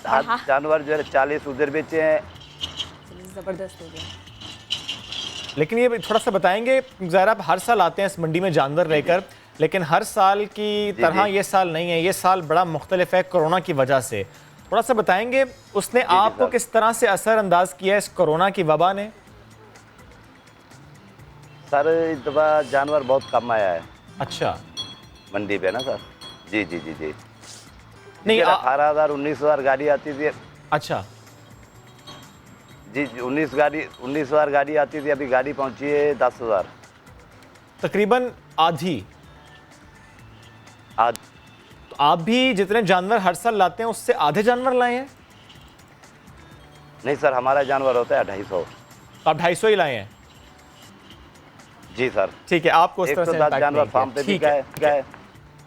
जानवर जो है 40 उधर बेचे हैं। जबरदस्त हो गया। लेकिन ये थोड़ा सा बताएंगे, ज़रा आप हर साल आते हैं इस मंडी में जानवर लेकर, लेकिन हर साल की तरह ये साल नहीं है, ये साल बड़ा मुख्तलिफ है कोरोना की वजह से। थोड़ा सा बताएंगे उसने आपको किस तरह से असर अंदाज किया है इस कोरोना की वबा ने? सर इस दफा जानवर बहुत कम आया है। अच्छा, मंडी पे ना सर? जी जी जी जी। नहीं 18,000 19,000 गाड़ी आती थी। अच्छा जी 19,000 गाड़ी आती थी, अभी गाड़ी पहुंची है 10,000 तकरीबन आधी। तो आप भी जितने जानवर हर साल लाते हैं उससे आधे जानवर लाए हैं? नहीं सर, हमारा जानवर होता है 250। आप 250 ही लाए हैं? जी सर। ठीक है, आपको उस तरह से 110 जानवर फार्म पे बिका है।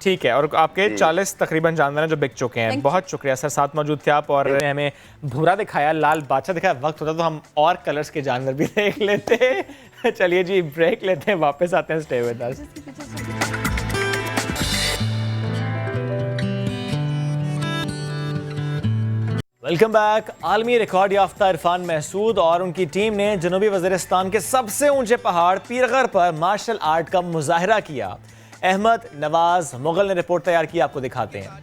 ठीक है, और आपके 40 तकरीबन जानवर हैं जो बिक चुके हैं। बहुत शुक्रिया सर, साथ मौजूद थे आप और हमें भूरा दिखाया, लाल बादशाह दिखाया। वक्त होता तो हम और कलर्स के जानवर भी देख लेते। चलिए जी ब्रेक लेते हैं, वापस आते हैं, stay with us. Welcome back. आलमी रिकॉर्ड याफ्ता इरफान महसूद और उनकी टीम ने जनूबी वज़ीरिस्तान के सबसे ऊंचे पहाड़ पीरगढ़ पर मार्शल आर्ट का मुजाहिरा किया। अहमद नवाज मुगल ने रिपोर्ट तैयार की, आपको दिखाते हैं।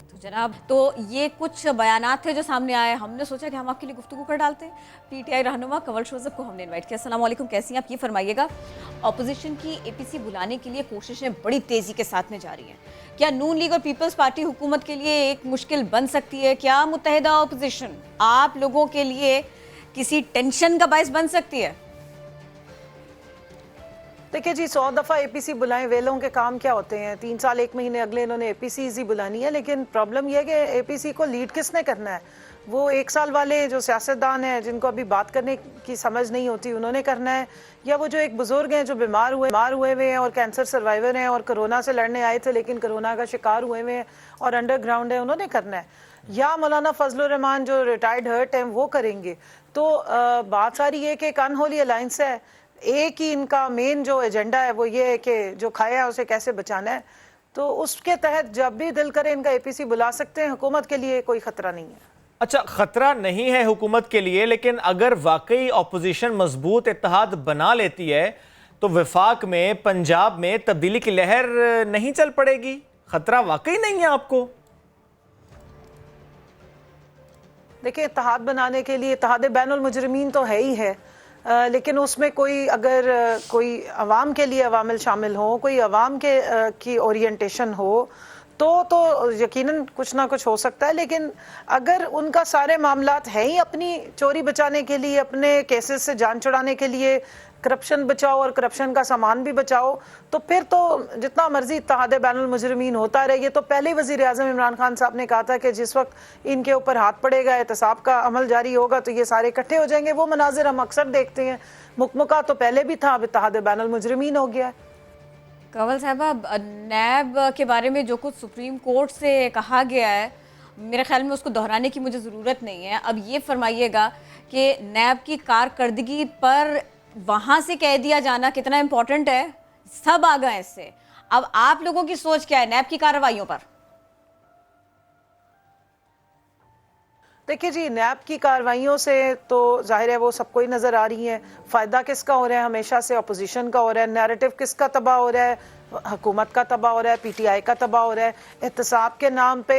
तो जनाब, तो ये कुछ बयानात थे जो सामने आए, हमने सोचा कि हम आपके लिए गुफ्तगू कर डालते हैं। पीटीआई रहनुमा कंवल शोजब को हमने इनवाइट किया। अस्सलाम वालेकुम, कैसी हैं आप? ये फरमाइएगा, अपोजिशन की एपीसी बुलाने के लिए कोशिशें बड़ी तेजी के साथ में जारी हैं। क्या नून लीग और पीपल्स पार्टी हुकूमत के लिए एक मुश्किल बन सकती है? क्या मुत्तहिदा अपोजिशन आप लोगों के लिए किसी टेंशन का बायस बन सकती है? देखिए जी, 100 दफ़ा एपीसी बुलाएं, वेलों के काम क्या होते हैं? 3 साल 1 महीने अगले इन्होंने एपीसी ही बुलानी है, लेकिन प्रॉब्लम यह है कि एपीसी को लीड किसने करना है? वो 1 साल वाले जो सियासतदान हैं जिनको अभी बात करने की समझ नहीं होती, उन्होंने करना है, या वो जो एक बुजुर्ग हैं जो बीमार हुए हुए हैं और कैंसर सर्वाइवर हैं और कोरोना से लड़ने आए थे लेकिन कोरोना का शिकार हुए हुए हैं और अंडरग्राउंड है, उन्होंने करना है, या मौलाना फजलुर रहमान जो रिटायर्ड हर्ट हैं वो करेंगे? तो बात सारी है कि एक अनहोली अलायंस है। एक ही इनका मेन जो एजेंडा है वो ये है कि जो खाया है उसे कैसे बचाना है। तो उसके तहत जब भी दिल करे इनका एपीसी बुला सकते हैं, हुकूमत के लिए कोई खतरा नहीं है। अच्छा, खतरा नहीं है हुकूमत के लिए, लेकिन अगर वाकई अपोजिशन मजबूत इत्तेहाद बना लेती है तो वफाक में, पंजाब में तब्दीली की लहर नहीं चल पड़ेगी? खतरा वाकई नहीं है आपको? देखिए, इत्तेहाद बनाने के लिए इत्तेहाद बैनुल मुजरिमीन तो है ही है, लेकिन उसमें कोई अगर कोई अवाम के लिए अवामिल शामिल हो, कोई अवाम के की ओरिएंटेशन हो तो यकीनन कुछ ना कुछ हो सकता है। लेकिन अगर उनका सारे मामलात है ही अपनी चोरी बचाने के लिए, अपने केसेस से जान छुड़ाने के लिए, करप्शन बचाओ और करप्शन का सामान भी बचाओ, तो फिर तो जितना मर्जी इत्तेहाद बैनुल मुजरिमीन होता रहे। ये तो पहले वज़ीर आज़म इमरान खान साहब ने कहा था कि जिस वक्त इनके ऊपर हाथ पड़ेगा, एहतसाब का अमल जारी होगा तो ये सारे इकट्ठे हो जाएंगे। वो मनाजिर हम अक्सर देखते हैं। मुकमुका तो पहले भी था, अब इत्तेहाद बैनुल मुजरिमीन हो गया है। कंवल साहबा, नैब के बारे में जो कुछ सुप्रीम कोर्ट से कहा गया है, मेरे ख्याल में उसको दोहराने की मुझे ज़रूरत नहीं है। अब ये फरमाइएगा कि नैब की कारकर्दगी पर वहाँ से कह दिया जाना कितना इम्पोर्टेंट है? सब आ गए इससे। अब आप लोगों की सोच क्या है नैब की कार्रवाइयों पर? देखिए जी, नैब की कार्रवाइयों से तो जाहिर है वो सबको ही नज़र आ रही है। फ़ायदा किसका हो रहा है? हमेशा से अपोजिशन का हो रहा है। नैरेटिव किसका तबाह हो रहा है? हुकूमत का तबाह हो रहा है, पीटीआई का तबाह हो रहा है। एहतसाब के नाम पे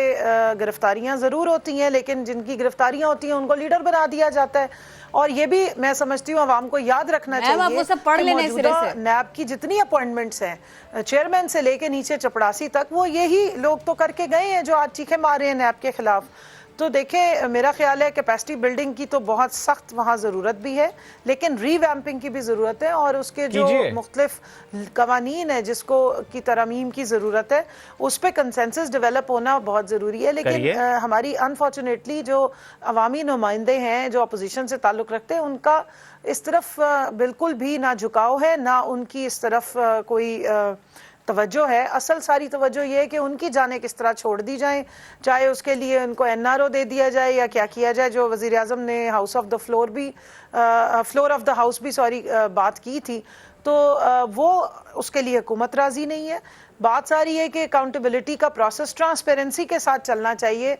गिरफ्तारियां ज़रूर होती हैं, लेकिन जिनकी गिरफ्तारियां होती हैं उनको लीडर बना दिया जाता है। और ये भी मैं समझती हूँ आवाम को याद रखना चाहिए वो सब पढ़ लेने सिरे से। नैब की जितनी अपॉइंटमेंट्स हैं, चेयरमैन से लेके नीचे चपड़ासी तक, वो यही लोग तो करके गए हैं जो आज चीखे मार रहे हैं नैब के खिलाफ। तो देखें, मेरा ख्याल है कैपेसिटी बिल्डिंग की तो बहुत सख्त वहाँ ज़रूरत भी है, लेकिन रीवैम्पिंग की भी ज़रूरत है और उसके जो मुख्तलिफ कवानीन है जिसको की तरमीम की ज़रूरत है, उस पर कंसेंसस डेवलप होना बहुत ज़रूरी है। लेकिन हमारी अनफॉर्चुनेटली जो अवामी नुमाइंदे हैं जो अपोजिशन से ताल्लुक़ रखते हैं, उनका इस तरफ बिल्कुल भी ना झुकाव है, ना उनकी इस तरफ कोई तवज्जो है। असल सारी तवज्जो ये है कि उनकी जाने किस तरह छोड़ दी जाएं, चाहे उसके लिए उनको NRO दे दिया जाए या क्या किया जाए। जो वज़ीर आज़म ने हाउस ऑफ द फ्लोर भी फ्लोर ऑफ द हाउस भी बात की थी, तो वो उसके लिए हुकूमत राज़ी नहीं है। बात सारी है कि अकाउंटेबिलिटी का प्रोसेस ट्रांसपेरेंसी के साथ चलना चाहिए,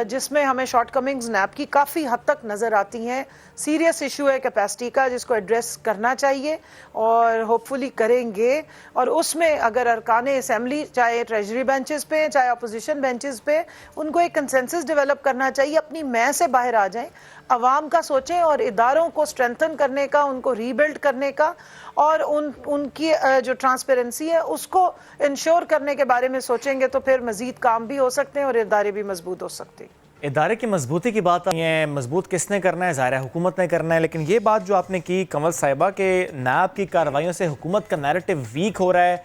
जिसमें हमें शॉर्टकमिंग्स नैब की काफ़ी हद तक नज़र आती हैं। सीरियस इशू है कैपेसिटी का, जिसको एड्रेस करना चाहिए और होपफुली करेंगे। और उसमें अगर अरकान असम्बली चाहे ट्रेजरी बेंचेस पे चाहे अपोजिशन बेंचेस पे, उनको एक कंसेंसस डेवलप करना चाहिए, अपनी मैं से बाहर आ जाएं, अवाम का सोचें और इदारों को स्ट्रेंथन करने का, उनको रीबिल्ड करने का और उनकी जो ट्रांसपेरेंसी है उसको इंश्योर करने के बारे में सोचेंगे, तो फिर मजीद काम भी हो सकते हैं और इदारे भी मजबूत हो सकते हैं। इदारे की मजबूती की बात नहीं है, मजबूत किसने करना है, ज़ाहिर है हुकूमत ने करना है। लेकिन ये बात जो आपने की कंवल साहिबा के नैब की कार्रवाइयों से हुकूमत का नैरेटिव वीक हो रहा है,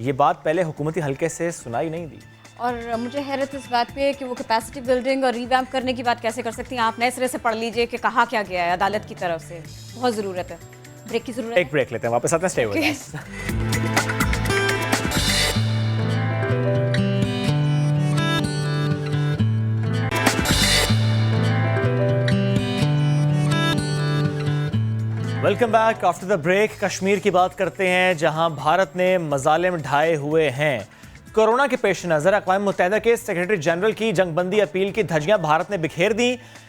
ये बात पहले हुकूमती हल्के से सुनाई नहीं दी। और मुझे हैरत इस बात पे कि वो कैपेसिटी बिल्डिंग और रिवैम्प करने की बात कैसे कर सकती हैं। आप नए सिरे से पढ़ लीजिए कि कहा क्या गया है अदालत की तरफ से। बहुत ज़रूरत है, ब्रेक की ज़रूरत है। एक ब्रेक लेते हैं, वापस आते हैं, stay with us. Welcome back after the break. Kashmir की बात करते हैं, जहां भारत ने मजालिम ढाए हुए हैं। कोरोना के पेश नज़र अक़वाम मुत्तहिदा के सेक्रेटरी जनरल की जंगबंदी अपील की धज्जियां भारत ने बिखेर दी।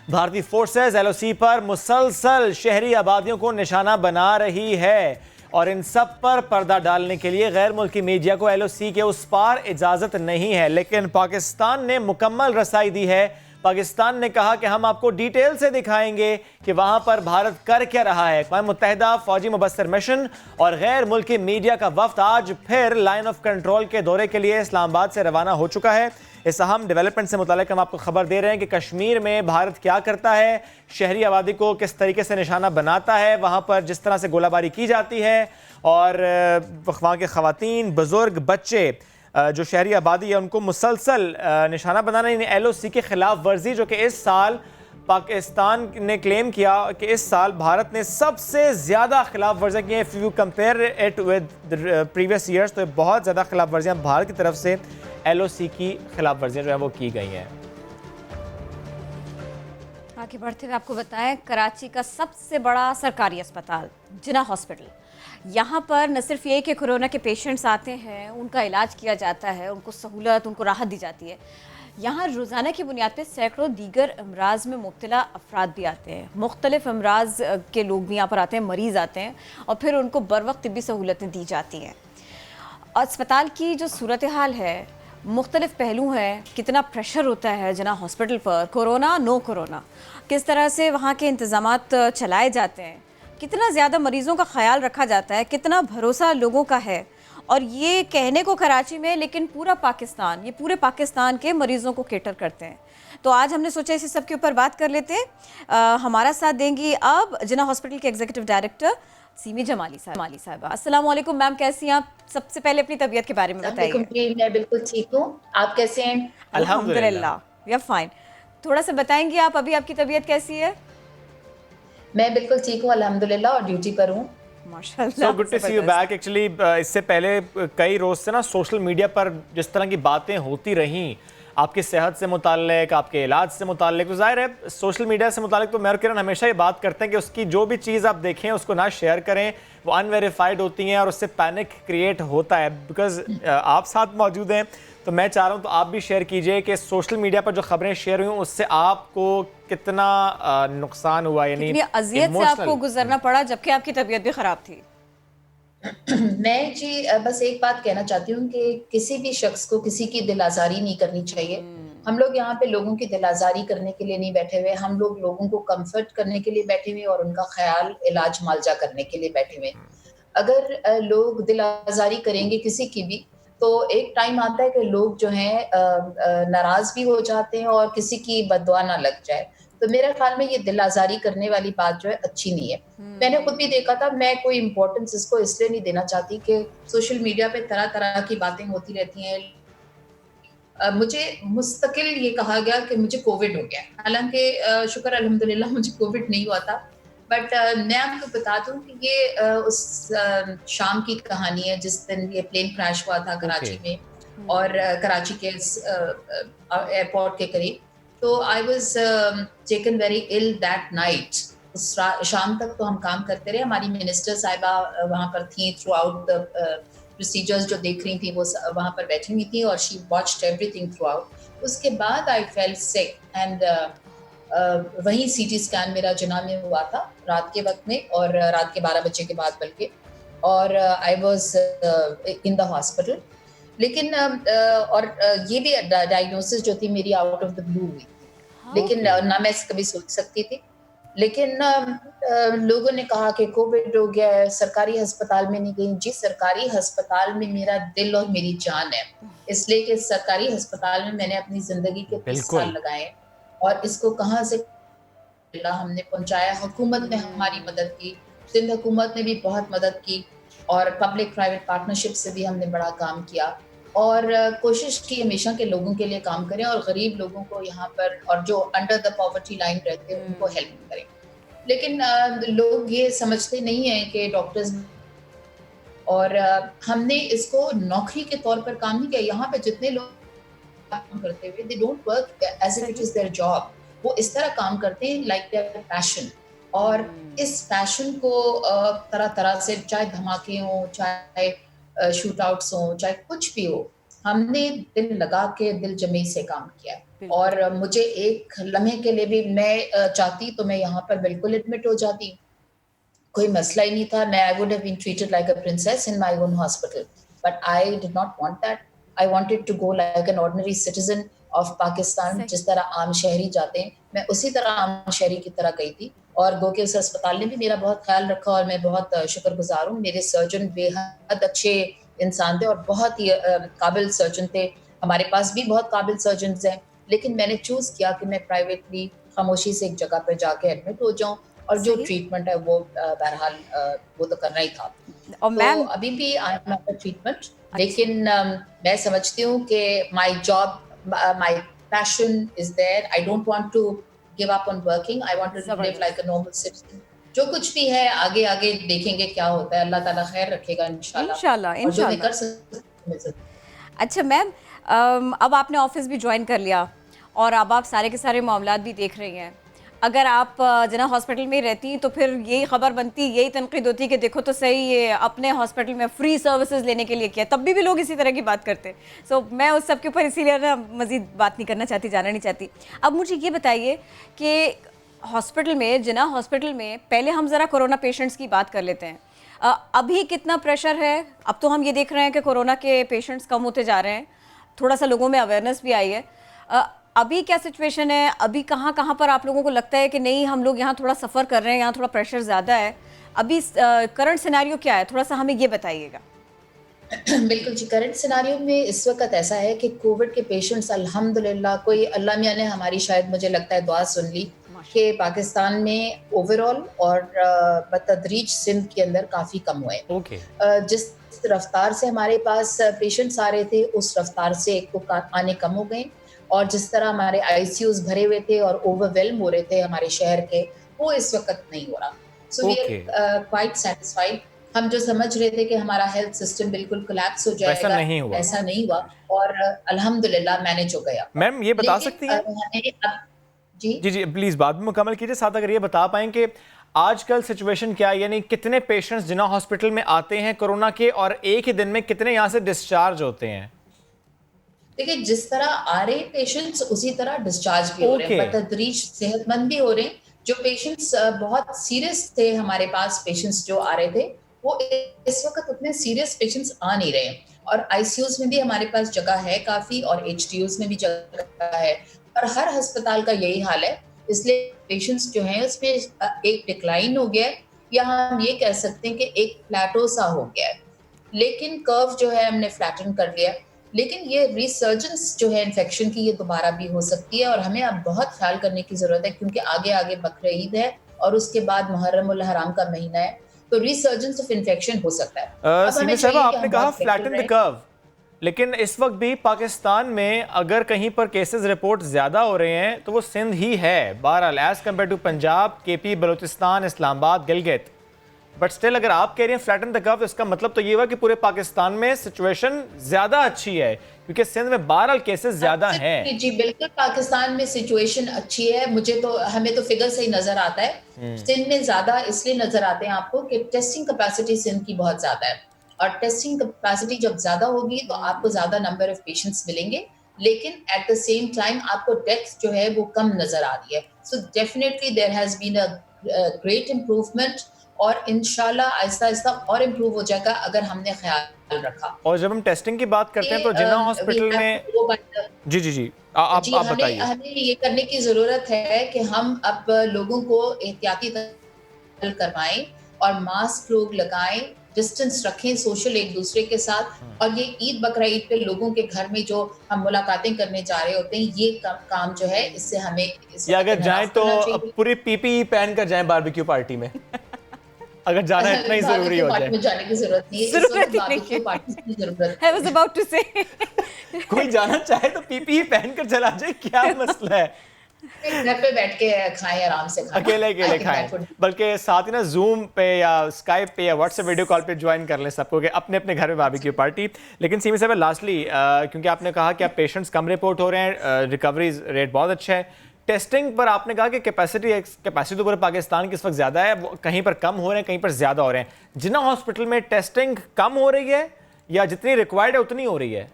भारतीय फोर्सेज LOC पर मुसलसल शहरी आबादियों को निशाना बना रही है और इन सब पर पर्दा डालने के लिए गैर मुल्की मीडिया को LOC के उस पार इजाज़त नहीं है। लेकिन पाकिस्तान ने मुकम्मल रसाई दी है। पाकिस्तान ने कहा कि हम आपको डिटेल से दिखाएंगे कि वहां पर भारत कर क्या रहा है। अक़वाम मुत्तहिदा फौजी मुबस्सिर मिशन और गैर मुल्की मीडिया का वफ्द आज फिर लाइन ऑफ कंट्रोल के दौरे के लिए इस्लामाबाद से रवाना हो चुका है। इस अहम डेवलपमेंट से मुताल्लिक हम आपको खबर दे रहे हैं कि कश्मीर में भारत क्या करता है, शहरी आबादी को किस तरीके से निशाना बनाता है, वहां पर जिस तरह से गोलाबारी की जाती है और वहाँ के ख़वातीन, बुजुर्ग, बच्चे, जो शहरी आबादी है उनको मुसलसल निशाना बनाना। LOC के खिलाफ वर्जी जो कि इस साल पाकिस्तान ने क्लेम किया कि इस साल भारत ने सबसे ज़्यादा खिलाफ वर्जियाँ की हैं। If you compare it with previous years, तो बहुत ज़्यादा खिलाफ वर्जियाँ भारत की तरफ से LOC की खिलाफ वर्जियाँ जो है वो की गई हैं। आगे बढ़ते हुए आपको बताएं, कराची का सबसे बड़ा सरकारी अस्पताल जिना हॉस्पिटल, यहाँ पर न सिर्फ ये कि कोरोना के पेशेंट्स आते हैं, उनका इलाज किया जाता है, उनको सहूलत, उनको राहत दी जाती है, यहाँ रोज़ाना की बुनियाद पर सैकड़ों दीगर अमराज में मुब्तला अफराद भी आते हैं। मुख्तलिफ अमराज के लोग भी यहाँ पर आते हैं, मरीज़ आते हैं और फिर उनको बर वक्त तिब्बी सहूलतें दी जाती हैं। अस्पताल की जो सूरत हाल है, मुख्तलिफ पहलू हैं, कितना प्रेशर होता है जिना हॉस्पिटल पर, कोरोना नो कोरोना, किस तरह से वहाँ के इंतज़ामात चलाए जाते हैं, कितना ज़्यादा मरीज़ों का ख्याल रखा जाता है, कितना भरोसा लोगों का है। और ये कहने को कराची में, लेकिन पूरा पाकिस्तान, ये पूरे पाकिस्तान के मरीज़ों को केटर करते हैं। तो आज हमने सोचा इसी सब के ऊपर बात कर लेते हैं। हमारा साथ देंगी अब जिना हॉस्पिटल के एग्जीक्यूटिव डायरेक्टर सीमी जमाली साहिबा। अस्सलाम वालेकुम मैम, कैसी हैं आप? सबसे पहले अपनी तबीयत के बारे में बताइए। मैं बिल्कुल ठीक हूँ, आप कैसे हैं? अल्हम्दुलिल्लाह, वी आर फाइन। थोड़ा सा बताएंगी आप, अभी आपकी तबीयत कैसी है? मैं बिल्कुल ठीक हूँ अल्हम्दुलिल्लाह और ड्यूटी पर हूँ। So good to see you back. Actually, इससे पहले कई रोज से ना सोशल मीडिया पर जिस तरह की बातें होती रहीं आपकी सेहत से मुताल्लिक, आपके इलाज से मुताल्लिक, तो जाहिर है सोशल मीडिया से मुताल्लिक तो मैं और किरण हमेशा ये बात करते हैं कि उसकी जो भी चीज़ आप देखें उसको ना शेयर करें, वो अनवेरीफाइड होती हैं और उससे पैनिक क्रिएट होता है। बिकॉज आप साथ मौजूद हैं तो मैं चाह रहा हूँ तो आप भी शेयर कीजिए कि सोशल मीडिया पर जो खबरें शेयर हुई उससे आपको कितना नुकसान हुआ, यानी कितनी अजियत से आपको गुजरना पड़ा जबकि आपकी तबीयत भी ख़राब थी। मैं जी बस एक बात कहना चाहती हूँ कि किसी भी शख्स को किसी की दिल आज़ारी नहीं करनी चाहिए। हम लोग यहाँ पे लोगों की दिल आज़ारी करने के लिए नहीं बैठे हुए, हम लोग लोगों को कंफर्ट करने के लिए बैठे हुए और उनका ख्याल, इलाज, मुआवजा करने के लिए बैठे हुए। अगर लोग दिल आज़ारी करेंगे किसी की भी तो एक टाइम आता है कि लोग जो हैं नाराज भी हो जाते हैं और किसी की बददुआ ना लग जाए। तो मेरे ख्याल में ये दिल आज़ारी करने वाली बात जो है अच्छी नहीं है। मैंने खुद भी देखा था, मैं कोई इम्पोर्टेंस इसको इसलिए नहीं देना चाहती कि सोशल मीडिया पे तरह-तरह की बातें होती रहती हैं। मुझे मुस्तकिल ये कहा गया कि मुझे कोविड हो गया। हालाँकि शुक्र अल्हम्दुलिल्लाह मुझे कोविड नहीं हुआ था। बट मैं आपको बता दूँ कि ये उस शाम की कहानी है जिस दिन ये प्लेन क्रैश हुआ था कराची में और कराची के एयरपोर्ट के करीब। तो I was taken very ill that night. उस शाम तक तो हम काम करते रहे। हमारी मिनिस्टर साहिबा वहाँ पर थी थ्रू आउट द प्रोसीजर्स जो देख रही थी वो वहाँ पर बैठी हुई थी और she watched everything through out. उसके बाद आई फेल्ट सिक एंड वहीं सीटी स्कैन मेरा जिना में हुआ था रात के वक्त में और रात के 12 बजे के बाद बल्कि, और I was in the hospital. लेकिन और ये भी डायग्नोसिस जो थी मेरी आउट ऑफ द ब्लू हुई, लेकिन ना मैं कभी सोच सकती थी। लेकिन लोगों ने कहा कि कोविड हो गया है, सरकारी अस्पताल में नहीं गई। जी, सरकारी अस्पताल में मेरा दिल और मेरी जान है, इसलिए कि सरकारी अस्पताल में मैंने अपनी जिंदगी के 30 साल लगाए और इसको कहाँ से हमने पहुंचाया। हुकूमत ने हमारी मदद की, सिंध हुकूमत ने भी बहुत मदद की और पब्लिक प्राइवेट पार्टनरशिप से भी हमने बड़ा काम किया और कोशिश की हमेशा के लोगों के लिए काम करें और गरीब लोगों को यहाँ पर और जो अंडर द पॉवर्टी लाइन रहते हैं उनको हेल्प करें। लेकिन लोग ये समझते नहीं हैं कि डॉक्टर्स और हमने इसको नौकरी के तौर पर काम नहीं किया। यहाँ पे जितने लोग काम करते हुए they don't work as if it is their job, वो इस तरह काम करते हैं लाइक देयर पैशन। और इस पैशन को तरह तरह से, चाहे धमाके हों, चाहे शूट आउट्स हों, चाहे कुछ भी हो, हमने दिल लगा के दिल जमी से काम किया है। और मुझे एक लम्हे के लिए भी मैं चाहती तो मैं यहाँ पर बिल्कुल एडमिट हो जाती, कोई मसला ही नहीं था। मैं I would have been treated like a princess in my own hospital, but I did not want that. I wanted to go like an ordinary citizen of Pakistan, जिस तरह आम शहरी जाते हैं, मैं उसी तरह आम शहरी की तरह गई थी। और गो के उस अस्पताल ने भी मेरा बहुत ख्याल रखा और मैं बहुत शुक्रगुजार हूँ। मेरे सर्जन बेहद अच्छे इंसान थे और बहुत ही काबिल सर्जन थे। हमारे पास भी बहुत काबिल सर्जन हैं, लेकिन मैंने चूज किया कि मैं प्राइवेटली खामोशी से एक जगह पर जाके एडमिट हो जाऊं और जो ट्रीटमेंट है वो बहरहाल वो तो करना ही था। और तो अभी भी आई एम अंडर ट्रीटमेंट, लेकिन मैं समझती हूँ कि my job, my passion is there. I don't want to give up on working, I want to live like a normal citizen. जो कुछ भी है आगे आगे देखेंगे क्या होता है, अल्लाह ताला खैर रखेगा इंशाल्लाह। और जो भी कर सकते। अच्छा मैम, अब आपने ऑफिस भी ज्वाइन कर लिया और अब आप सारे के सारे मामलात भी देख रही हैं। अगर आप जिना हॉस्पिटल में रहती तो फिर यही खबर बनती, यही तनकीद होती कि देखो तो सही, ये अपने हॉस्पिटल में फ्री सर्विसेज लेने के लिए किया, तब भी लोग इसी तरह की बात करते। सो मैं उस सब के ऊपर इसीलिए ना मज़ीद बात नहीं करना चाहती, जाना नहीं चाहती। अब मुझे ये बताइए कि हॉस्पिटल में, जिना हॉस्पिटल में, पहले हम ज़रा कोरोना पेशेंट्स की बात कर लेते हैं। अभी कितना प्रेशर है? अब तो हम ये देख रहे हैं कि कोरोना के पेशेंट्स कम होते जा रहे हैं, थोड़ा सा लोगों में अवेयरनेस भी आई है। अभी क्या सिचुएशन है? अभी कहाँ कहाँ पर आप लोगों को लगता है कि नहीं हम लोग यहाँ थोड़ा सफ़र कर रहे हैं, यहाँ थोड़ा प्रेशर ज़्यादा है? अभी करंट सिनेरियो क्या है, थोड़ा सा हमें ये बताइएगा। बिल्कुल जी, करंट सिनेरियो में इस वक्त ऐसा है कि कोविड के पेशेंट्स अल्हम्दुलिल्लाह, कोई अल्लाह मियाँ ने हमारी शायद मुझे लगता है दुआ सुन ली कि पाकिस्तान में ओवरऑल और बतदरीज सिंध के अंदर काफ़ी कम हुए। जिस रफ्तार से हमारे पास पेशेंट्स आ रहे थे उस रफ्तार से एक तो आने कम हो गए, और जिस तरह हमारे आईसीयूज भरे हुए थे और ओवरवेल्म हो रहे थे हमारे शहर के, वो इस वक्त नहीं हो रहा। So we are quite satisfied. हम जो समझ रहे थे कि हमारा हेल्थ सिस्टम बिल्कुल कोलैप्स हो जाएगा, ऐसा नहीं हुआ और अल्हम्दुलिल्लाह मैनेज हो गया। मैम ये बता सकती हैं? जी प्लीज बाद में मुकम्मल कीजिए। साथ अगर ये बता पाएं कि आजकल सिचुएशन क्या है, यानी कितने पेशेंट्स जिना हॉस्पिटल में आते हैं कोरोना के और एक ही दिन में कितने यहाँ से डिस्चार्ज होते हैं? देखिए, जिस तरह आ रहे पेशेंट्स उसी तरह डिस्चार्ज भी हो रहे हैं, बतदरीज सेहतमंद भी हो रहे हैं। जो पेशेंट्स बहुत सीरियस थे हमारे पास, पेशेंट्स जो आ रहे थे वो इस वक्त उतने सीरियस पेशेंट्स आ नहीं रहे हैं। और आईसीयूज में भी हमारे पास जगह है काफ़ी और एचडीयूज में भी जगह है, और हर अस्पताल का यही हाल है। इसलिए पेशेंट्स जो हैं उसमें एक डिक्लाइन हो गया है, या हम ये कह सकते हैं कि एक प्लेटो सा हो गया है। लेकिन कर्व जो है हमने फ्लैटन कर लिया। लेकिन ये रिसर्जेंस जो है इन्फेक्शन की, ये दोबारा भी हो सकती है और हमें अब बहुत ख्याल करने की जरूरत है, क्योंकि आगे आगे बकरीद ईद है और उसके बाद मुहर्रम उल हराम का महीना है, तो रिसर्जेंस ऑफ इन्फेक्शन हो सकता है। सीमा साहब, आपने कहा फ्लैटन द कर्व, लेकिन इस वक्त भी पाकिस्तान में अगर कहीं पर केसेस रिपोर्ट ज़्यादा हो रहे हैं तो वो सिंध ही है बहरहाल, as compare to Punjab, KP, Balochistan, Islamabad, Gilgit. But still अगर आप कह रहे हैं फ्लैटन द कर्व, इसका मतलब तो ये हुआ कि पूरे पाकिस्तान में सिचुएशन ज़्यादा अच्छी है, क्योंकि सिंध में बहरहाल केसेस ज़्यादा हैं। जी बिल्कुल, पाकिस्तान में सिचुएशन अच्छी है। हमें तो फिगर से ही नजर आता है। सिंध में ज़्यादा इसलिए नजर आते हैं आपको कि टेस्टिंग कैपेसिटी सिंध की बहुत ज़्यादा है, और टेस्टिंग कैपेसिटी जब ज्यादा होगी तो आपको ज्यादा नंबर ऑफ पेशेंट्स मिलेंगे, लेकिन एट द सेम टाइम आपको डेथ जो है वो कम नजर आ रही है। So definitely there has been a great improvement, और इंशाल्लाह आहिस्ता आहिस्ता और इम्प्रूव हो जाएगा अगर हमने ख्याल रखा। और जब हम टेस्टिंग की बात करते हैं तो जिन्ना हॉस्पिटल में जी आप बताइए। हमें ये करने की जरूरत है कि हम अब लोगों को एहतियाती करवाएं और मास्क लोग लगाएं, डिस्टेंस रखें सोशल एक दूसरे के साथ, और ये ईद बकरा ईद पे लोगों के घर में जो हम मुलाकातें करने जा रहे होते हैं, ये काम जो है इससे हमें या अगर जाएं तो पूरी पीपीई पहन कर जाएं बारबेक्यू पार्टी में अगर जाना इतना ही जरूरी हो जाए। जाने की जरूरत नहीं है, बारबेक्यू पार्टी की जरूरत है। I was about to say कोई जाना चाहे तो पीपीई पहन कर चला जाए, क्या मसला है? घर पे बैठ के खाएं, आराम से खाएं, अकेले खाएं, बल्कि साथ ही ना जूम पे या स्काइप पे या व्हाट्सएप वीडियो कॉल पे ज्वाइन कर लें सबको कि अपने अपने घर में बारबेक्यू पार्टी। लेकिन सीमा साहब लास्टली, क्योंकि आपने कहा कि आप पेशेंट्स कम रिपोर्ट हो रहे हैं, रिकवरी रेट बहुत अच्छा है, टेस्टिंग पर आपने कहा कि कैपेसिटी तो पूरे पाकिस्तान की इस वक्त ज़्यादा है, वो कहीं पर कम हो रहे हैं, कहीं पर ज़्यादा हो रहे हैं। जिन्ना हॉस्पिटल में टेस्टिंग कम हो रही है या जितनी रिक्वायर्ड है उतनी हो रही है?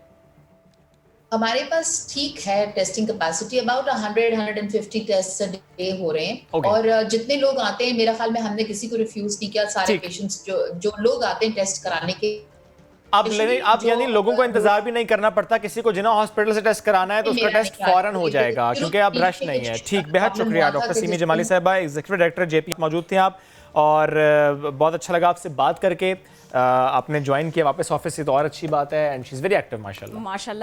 हमारे पास ठीक है testing capacity, about 100-150 test day हो रहे हैं। और जितने लोग आते हैं, मेरा ख्याल में हमने किसी को रिफ्यूज नहीं किया। सारे पेशेंट्स जो लोग आते हैं टेस्ट कराने के, आप यानी लोगों को इंतजार भी नहीं करना पड़ता, किसी को जिन्ना हॉस्पिटल से टेस्ट कराना है तो उसका टेस्ट फौरन हो जाएगा, क्योंकि अब रश नहीं है। ठीक, बेहद शुक्रिया डॉक्टर सीमी जमाली साहबा, एग्जीक्यूटिव डायरेक्टर जेपी मौजूद थे आप, और बहुत अच्छा लगा आपसे बात करके। आपने ज्वाइन किया वापस ऑफिस से तो और अच्छी बात है, and she is very active माशाल्लाह।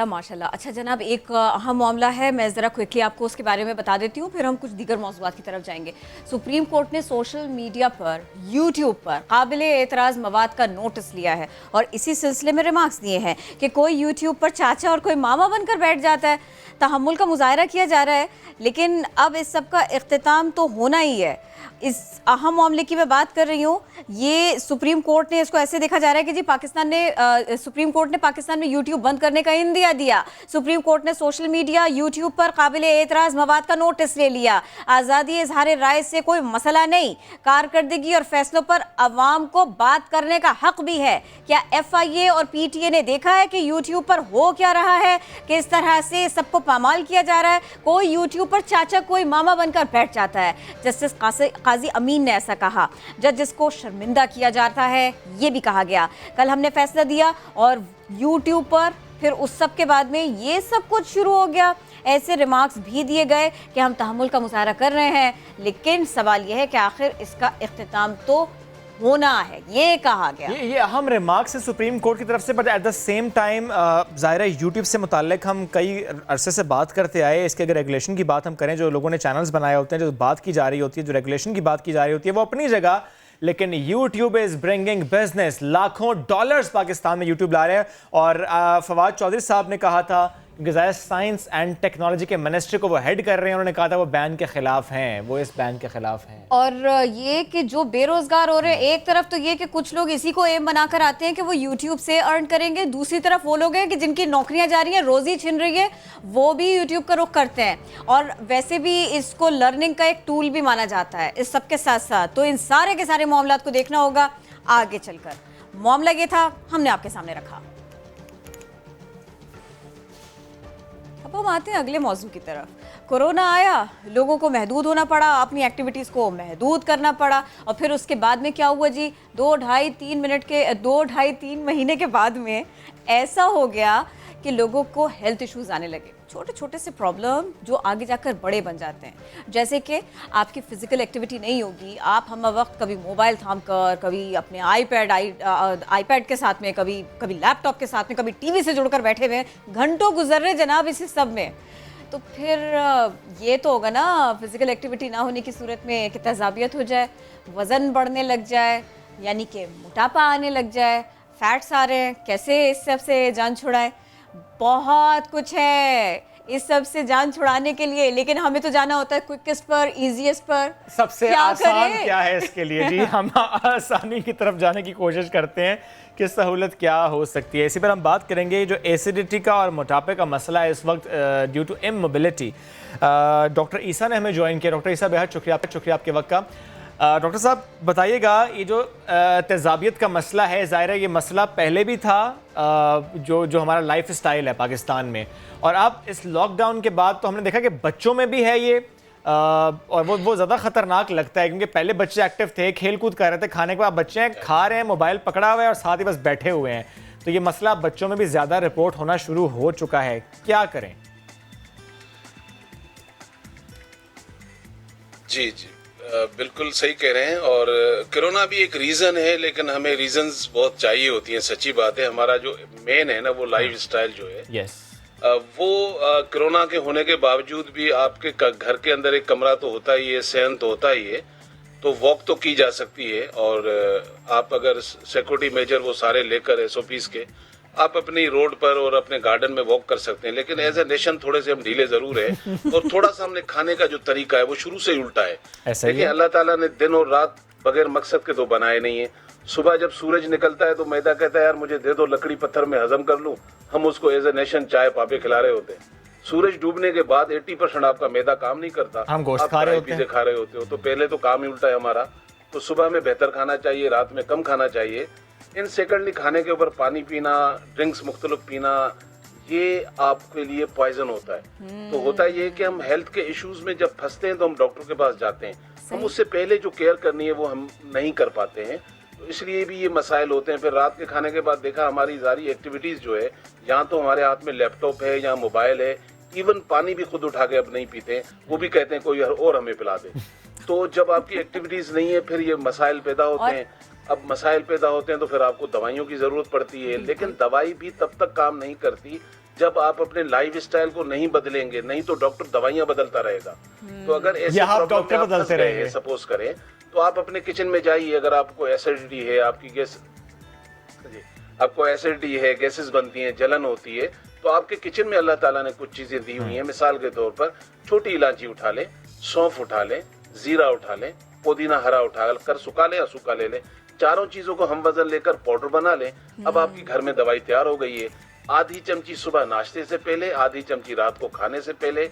माशाल्लाह। अच्छा जनाब, एक अहम मामला है, मैं ज़रा क्विकली आपको उसके बारे में बता देती हूँ, फिर हम कुछ दीगर मौज़ूआत की तरफ जाएंगे। सुप्रीम कोर्ट ने सोशल मीडिया पर, यूट्यूब पर काबिले एतराज़ मवाद का नोटिस लिया है और इसी सिलसिले में रिमार्क्स दिए हैं कि कोई यूट्यूब पर चाचा और कोई मामा बनकर बैठ जाता है। तहम्मुल का मुजाहरा किया जा रहा है, लेकिन अब इस सब का इख्तिताम तो होना ही है। इस अहम मामले की मैं बात कर रही हूँ, ये सुप्रीम कोर्ट ने इसको ऐसे देखा जा रहा है कि जी सुप्रीम कोर्ट ने पाकिस्तान में यूट्यूब बंद करने का इंदिया दिया। सुप्रीम कोर्ट ने सोशल मीडिया यूट्यूब पर काबिले एतराज़ मवाद का नोटिस ले लिया। आज़ादी इज़हार राय से कोई मसला नहीं, कारकर्दगी और फैसलों पर अवाम को बात करने का हक भी है। क्या FIA और PTA ने देखा है कि यूट्यूब पर हो क्या रहा है, कि इस तरह से सबको पामाल किया जा रहा है? कोई यूट्यूब पर चाचा कोई मामा बनकर बैठ जाता है। जस्टिस काजी अमीन ने ऐसा कहा। जजेस को शर्मिंदा किया जाता है, ये भी कहा गया। कल हमने फैसला दिया और यूट्यूब पर फिर उस सब के बाद में ये सब कुछ शुरू हो गया। ऐसे रिमार्क्स भी दिए गए कि हम तहम्मुल का मुजाहरा कर रहे हैं, लेकिन सवाल यह है कि आखिर इसका इख्तिताम तो होना है, ये कहा गया। ये अहम रिमार्क्स है सुप्रीम कोर्ट की तरफ से, but at the same time ज़ाहिर है यूट्यूब से मुताल्लिक हम कई अरसे से बात करते आए। इसके अगर रेगुलेशन की बात हम करें, जो लोगों ने चैनल्स बनाए होते हैं, जो बात की जा रही होती है, जो रेगुलेशन की बात की जा रही होती है, वो अपनी जगह, लेकिन यूट्यूब इज़ ब्रिंगिंग बिजनेस। लाखों डॉलर्स पाकिस्तान में यूट्यूब ला रहे हैं। और फवाद चौधरी साहब ने कहा था, क्योंकि साइंस एंड टेक्नोलॉजी के मिनिस्ट्री को वो हेड कर रहे हैं, उन्होंने कहा था वो बैन के खिलाफ हैं, वो इस बैन के खिलाफ हैं। और ये कि जो बेरोजगार हो रहे हैं, एक तरफ तो ये कि कुछ लोग इसी को एम बनाकर आते हैं कि वो यूट्यूब से अर्न करेंगे, दूसरी तरफ वो लोग हैं कि जिनकी नौकरियां जा रही हैं, रोजी छिन रही है, वो भी यूट्यूब का रुख करते हैं। और वैसे भी इसको लर्निंग का एक टूल भी माना जाता है इस सबके साथ साथ। तो इन सारे के सारे मामलात को देखना होगा आगे चलकर। मामला ये था, हमने आपके सामने रखा। अब हम आते हैं अगले मौजू की तरफ। कोरोना आया, लोगों को महदूद होना पड़ा, अपनी एक्टिविटीज़ को महदूद करना पड़ा, और फिर उसके बाद में क्या हुआ जी, 2-2.5-3 महीने के बाद में ऐसा हो गया कि लोगों को हेल्थ इश्यूज आने लगे, छोटे छोटे से प्रॉब्लम जो आगे जाकर बड़े बन जाते हैं। जैसे कि आपकी फिजिकल एक्टिविटी नहीं होगी, आप हम वक्त कभी मोबाइल थाम कर, कभी अपने आईपैड के साथ में, कभी लैपटॉप के साथ में, कभी टीवी से जुड़कर बैठे हुए हैं, घंटों गुजर रहे जनाब इसी सब में। तो फिर ये तो होगा ना, फिजिकल एक्टिविटी ना होने की सूरत में कि तेजाबियत हो जाए, वज़न बढ़ने लग जाए, यानी कि मोटापा आने लग जाए, फैट्स आ रहे हैं, कैसे इस सब से जान छुड़ाएं। बहुत कुछ है इस सब से जान छुड़ाने के लिए, लेकिन हमें तो जाना होता है क्विकेस्ट पर, इजीएस्ट पर। सबसे आसान क्या है इसके लिए जी? हम आसानी की तरफ जाने की कोशिश करते हैं कि सहूलत क्या हो सकती है। इसी पर हम बात करेंगे जो एसिडिटी का और मोटापे का मसला है इस वक्त ड्यू टू इमोबिलिटी। डॉक्टर ईसा ने हमें ज्वाइन किया। डॉक्टर ईसा, बेहद शुक्रिया आपके वक्त का। डॉक्टर साहब बताइएगा, ये जो तेज़ाबियत का मसला है, ज़ाहिर है ये मसला पहले भी था, जो हमारा लाइफ स्टाइल है पाकिस्तान में, और अब इस लॉकडाउन के बाद तो हमने देखा कि बच्चों में भी है ये, और वो ज़्यादा ख़तरनाक लगता है क्योंकि पहले बच्चे एक्टिव थे, खेल कूद कर रहे थे, खाने के बाद बच्चे हैं खा रहे हैं, मोबाइल पकड़ा हुआ है और साथ ही बस बैठे हुए हैं। तो ये मसला बच्चों में भी ज़्यादा रिपोर्ट होना शुरू हो चुका है, क्या करें? जी जी, बिल्कुल सही कह रहे हैं। और कोरोना भी एक रीज़न है, लेकिन हमें रीजंस बहुत चाहिए होती हैं। सच्ची बात है, हमारा जो मेन है ना वो लाइफ स्टाइल जो है, वो कोरोना के होने के बावजूद भी आपके घर के अंदर एक कमरा तो होता ही है, सहन तो होता ही है, तो वॉक तो की जा सकती है। और आप अगर सिक्योरिटी मेजर वो सारे लेकर SOPs के आप अपनी रोड पर और अपने गार्डन में वॉक कर सकते हैं। लेकिन एज ए नेशन थोड़े से हम ढीले जरूर हैं और थोड़ा सा हमने खाने का जो तरीका है वो शुरू से ही उल्टा है। देखिए, अल्लाह ताला ने दिन और रात बगैर मकसद के तो बनाए नहीं है। सुबह जब सूरज निकलता है तो मैदा कहता है यार मुझे दे दो, लकड़ी पत्थर में हजम कर लूं। हम उसको एज ए नेशन चाय पापे खिला रहे होते हैं। सूरज डूबने के बाद 80% आपका मैदा काम नहीं करता, हम गोश्त खा रहे होते हैं, खा रहे होते हो। तो पहले तो काम ही उल्टा है हमारा। तो सुबह में बेहतर खाना चाहिए, रात में कम खाना चाहिए। इन सेकेंडली खाने के ऊपर पानी पीना, ड्रिंक्स मुख्तलिफ पीना, ये आपके लिए पॉइजन होता है। तो होता ये कि हम हेल्थ के इश्यूज में जब फंसते हैं तो हम डॉक्टर के पास जाते हैं, हम उससे पहले जो केयर करनी है वो हम नहीं कर पाते हैं। तो इसलिए भी ये मसाइल होते हैं। फिर रात के खाने के बाद देखा हमारी सारी एक्टिविटीज जो है, यहाँ तो हमारे हाथ में लैपटॉप है, यहाँ मोबाइल है, इवन पानी भी खुद उठा के अब नहीं पीते, वो भी कहते हैं कोई और हमें पिला दे। तो जब आपकी एक्टिविटीज नहीं है फिर ये मसाइल पैदा होते हैं। अब मसाइल पैदा होते हैं तो फिर आपको दवाइयों की जरूरत पड़ती है, लेकिन दवाई भी तब तक काम नहीं करती जब आप अपने लाइफ स्टाइल को नहीं बदलेंगे, नहीं तो डॉक्टर दवाइयां बदलता रहेगा। तो अगर ऐसे डॉक्टर बदलते रहे सपोज करें तो आप अपने किचन में जाइए। अगर आपको एसिडिटी है, आपको एसिडिटी है, गैसेस बनती हैं, जलन होती है, तो आपके किचन में अल्लाह ताला ने कुछ चीजें दी हुई हैं। मिसाल के तौर पर छोटी इलायची उठा लें, सौंफ उठा लें, जीरा उठा लें, पुदीना हरा उठा कर सुखा लें या सूखा ले लें। चारों चीजों को हम वजन लेकर पाउडर बना लें। अब आपकी घर में दवाई तैयार हो गई है। आधी चमची सुबह नाश्ते से पहले, आधी चमची रात को खाने से पहले।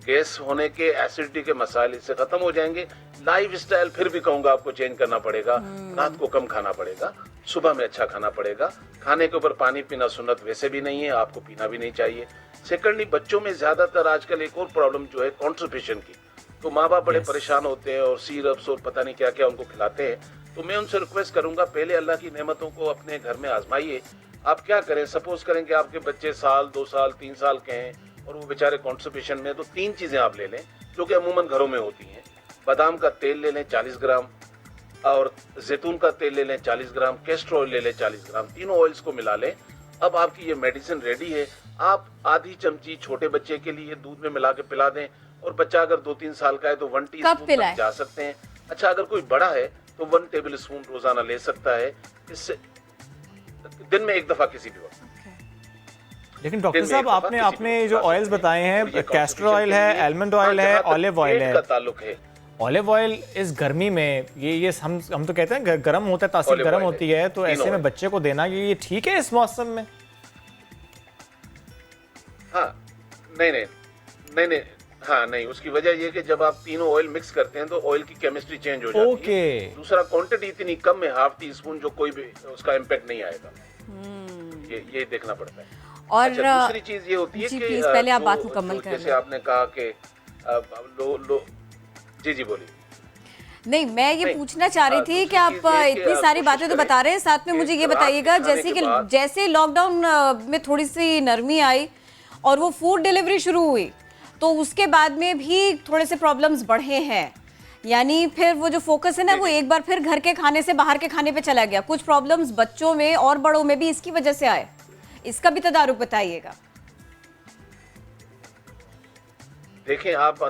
गैस होने के, एसिडिटी के मसाइल इससे खत्म हो जाएंगे। लाइफ स्टाइल फिर भी कहूंगा आपको चेंज करना पड़ेगा। रात को कम खाना पड़ेगा, सुबह में अच्छा खाना पड़ेगा। खाने के ऊपर पानी पीना सुन्नत वैसे भी नहीं है, आपको पीना भी नहीं चाहिए। सेकंडली, बच्चों में ज्यादातर आजकल एक और प्रॉब्लम जो है कॉन्स्टिपेशन की, तो माँ बाप बड़े परेशान होते हैं और सिरप्स और पता नहीं क्या क्या उनको खिलाते हैं। तो मैं उनसे रिक्वेस्ट करूंगा, पहले अल्लाह की नेमतों को अपने घर में आजमाइए। आप क्या करें, सपोज करें कि आपके बच्चे 1 साल, 2 साल, 3 साल के हैं और वो बेचारे कॉन्स्टिपेशन में, तो 3 चीजें आप ले लें जो कि अमूमन घरों में होती हैं। बादाम का तेल ले लें 40 ग्राम, और जैतून का तेल ले लें 40 ग्राम, कैस्टर ऑयल ले लें 40 ग्राम। तीनों ऑयल्स को मिला लें। अब आपकी ये मेडिसिन रेडी है। आप आधी चमची छोटे बच्चे के लिए दूध में मिला के पिला दें, और बच्चा अगर 2-3 साल का है तो 1 टीस्पून तक जा सकते हैं। अच्छा, अगर कोई बड़ा है तो 1 टेबल स्पून रोजाना ले सकता है, इससे दिन में 1 दफा किसी भी वक्त। लेकिन डॉक्टर साहब, आपने जो ऑयल्स बताए हैं, कैस्टर ऑयल है, आलमंड ऑयल है, ऑलिव ऑयल है, ताल्लुक है। ऑलिव ऑयल इस गर्मी में ये हम तो कहते हैं गर्म होता है, तासीर गर्म होती है, तो ऐसे में बच्चे को देना ये ठीक है इस मौसम में? हाँ, नहीं, हाँ नहीं, उसकी वजह ये कि जब आप तीनों ऑयल मिक्स करते हैं तो ऑयल की केमिस्ट्री चेंज हो जाती है। दूसरा, क्वांटिटी इतनी कम है, 1/2 टीस्पून, जो कोई भी उसका इम्पैक्ट नहीं आएगा। ये देखना पड़ता है। और अच्छा, दूसरी चीज ये होती है कि पहले आप बात मुकम्मल कर लें। जैसे आपने कहा कि जी बोलिए। नहीं, मैं ये पूछना चाह रही थी कि आप इतनी सारी बातें तो बता रहे हैं, साथ में मुझे ये बताइएगा जैसे लॉकडाउन में थोड़ी सी नरमी आई और वो फूड डिलीवरी शुरू हुई तो उसके बाद में भी थोड़े से प्रॉब्लम्स बढ़े हैं, यानी फिर वो जो फोकस है ना वो एक बार फिर घर के खाने से बाहर के खाने पे चला गया। कुछ प्रॉब्लम्स बच्चों में और बड़ों में भी इसकी वजह से आए, इसका भी तदारुक बताइएगा। देखें, आप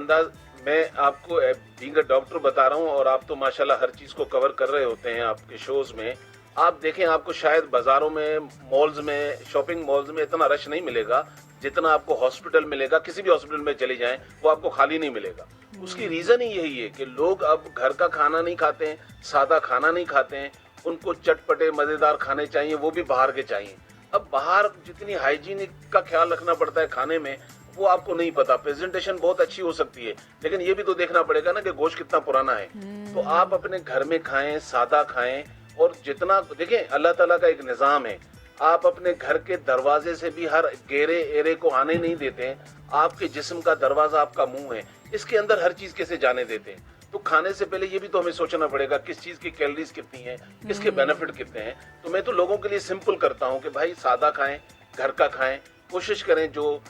मैं आपको बीइंग अ डॉक्टर बता रहा हूँ और आप तो माशाल्लाह हर चीज को कवर कर रहे होते हैं आपके शोज में। आप देखें, आपको शायद बाजारों में, मॉल्स में, शॉपिंग मॉल्स में इतना रश नहीं मिलेगा जितना आपको हॉस्पिटल मिलेगा। किसी भी हॉस्पिटल में चले जाएं वो आपको खाली नहीं मिलेगा। उसकी रीजन ही यही है कि लोग अब घर का खाना नहीं खाते हैं, सादा खाना नहीं खाते हैं, उनको चटपटे मजेदार खाने चाहिए, वो भी बाहर के चाहिए। अब बाहर जितनी हाइजीनिक का ख्याल रखना पड़ता है खाने में वो आपको नहीं पता। प्रेजेंटेशन बहुत अच्छी हो सकती है लेकिन ये भी तो देखना पड़ेगा ना कि गोश्त कितना पुराना है। तो आप अपने घर में खाएं, सादा खाएं और जितना देखें, अल्लाह ताला का एक निजाम है। आप अपने घर के दरवाजे से भी हर गेरे एरे को आने नहीं देते हैं। आपके जिस्म का दरवाजा आपका मुंह है, इसके अंदर हर चीज कैसे जाने देते हैं। तो खाने से पहले ये भी तो हमें सोचना पड़ेगा किस चीज की कैलोरीज कितनी है, किसके बेनिफिट कितने हैं। तो मैं तो लोगों के लिए सिंपल करता हूँ कि भाई सादा खाएं, घर का खाएं, कोशिश करें जो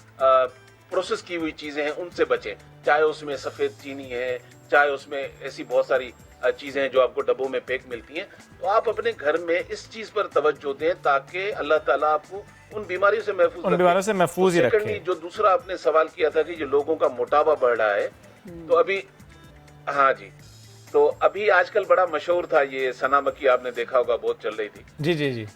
प्रोसेस की हुई चीजें हैं उनसे बचें। चाहे उसमें सफेद चीनी है, चाहे उसमें ऐसी बहुत सारी चीजें हैं जो आपको डब्बों में पैक मिलती हैं। तो आप अपने घर में इस चीज पर तवज्जो दें ताकि अल्लाह ताला आपको उन बीमारियों से महफूज ही रखे। जो दूसरा आपने सवाल किया था कि जो लोगों का मोटापा बढ़ रहा है, तो अभी हाँ जी, तो अभी आजकल बड़ा मशहूर था ये सना मक्खी, आपने देखा होगा, बहुत चल रही थी। जी जी जी।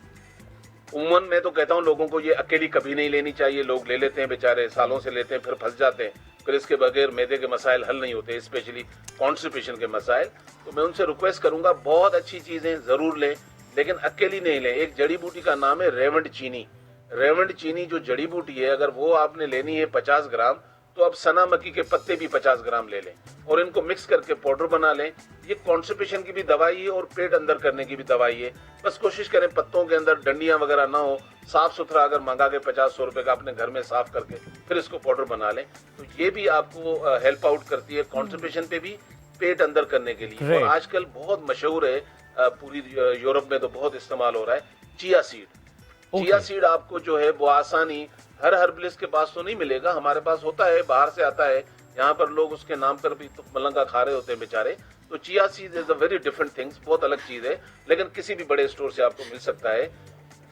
उमूमन मैं तो कहता हूँ लोगों को ये अकेली कभी नहीं लेनी चाहिए। लोग ले लेते हैं, बेचारे सालों से लेते हैं, फिर फंस जाते हैं, फिर इसके बगैर मैदे के मसाइल हल नहीं होते, स्पेशली कॉन्स्टिपेशन के मसाइल। तो मैं उनसे रिक्वेस्ट करूंगा, बहुत अच्छी चीजें जरूर लें लेकिन अकेली नहीं लें। एक जड़ी बूटी का नाम है रेवंड चीनी। रेवंड चीनी जो जड़ी बूटी है, अगर वो आपने लेनी है 50 ग्राम, तो अब सना मक्खी के पत्ते भी 50 ग्राम ले लें और इनको मिक्स करके पाउडर बना लें। ये कॉन्स्टिपेशन की भी दवाई है और पेट अंदर करने की भी दवाई है। बस कोशिश करें पत्तों के अंदर डंडियां वगैरह ना हो, साफ सुथरा अगर मंगा के 50-100 रुपए का अपने घर में साफ करके फिर इसको पाउडर बना लें, तो ये भी आपको हेल्प आउट करती है कॉन्स्टिपेशन पे भी, पेट अंदर करने के लिए। और आजकल बहुत मशहूर है, पूरी यूरोप में तो बहुत इस्तेमाल हो रहा है, चिया सीड। चिया सीड आपको जो है वो आसानी हर हर्बलिस्ट के पास तो नहीं मिलेगा, हमारे पास होता है, बाहर से आता है। यहाँ पर लोग उसके नाम पर भी तो मलंगा खा रहे होते हैं बेचारे। तो chia seed is a very different things, बहुत अलग चीज है, लेकिन किसी भी बड़े स्टोर से आपको मिल सकता है।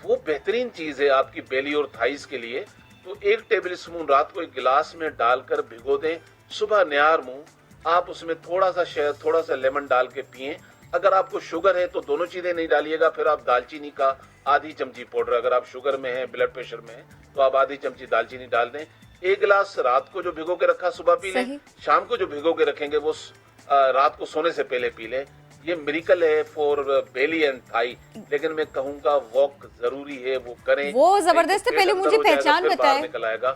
वो बेहतरीन चीज है आपकी बेली और थाइस के लिए। तो 1 टेबल स्पून रात को एक गिलास में डालकर भिगो दें, सुबह न्यार मुंह आप उसमें थोड़ा सा शहद, थोड़ा सा लेमन डाल के पिएं। अगर आपको शुगर है तो दोनों चीजें नहीं डालिएगा, फिर आप दालचीनी का आधी चमची पाउडर, अगर आप शुगर में है, ब्लड प्रेशर में है, तो आप आधी चमची दालचीनी डाल दें। 1 गिलास रात को जो भिगो के रखा सुबह पी लें, शाम को जो भिगो के रखेंगे वो रात को सोने से पहले पी लें। ये मिरेकल है फॉर बेली एंड थाई, लेकिन मैं कहूँगा वॉक जरूरी है, वो करें। वो जबरदस्त है। पहले मुझे पहचान बताएं,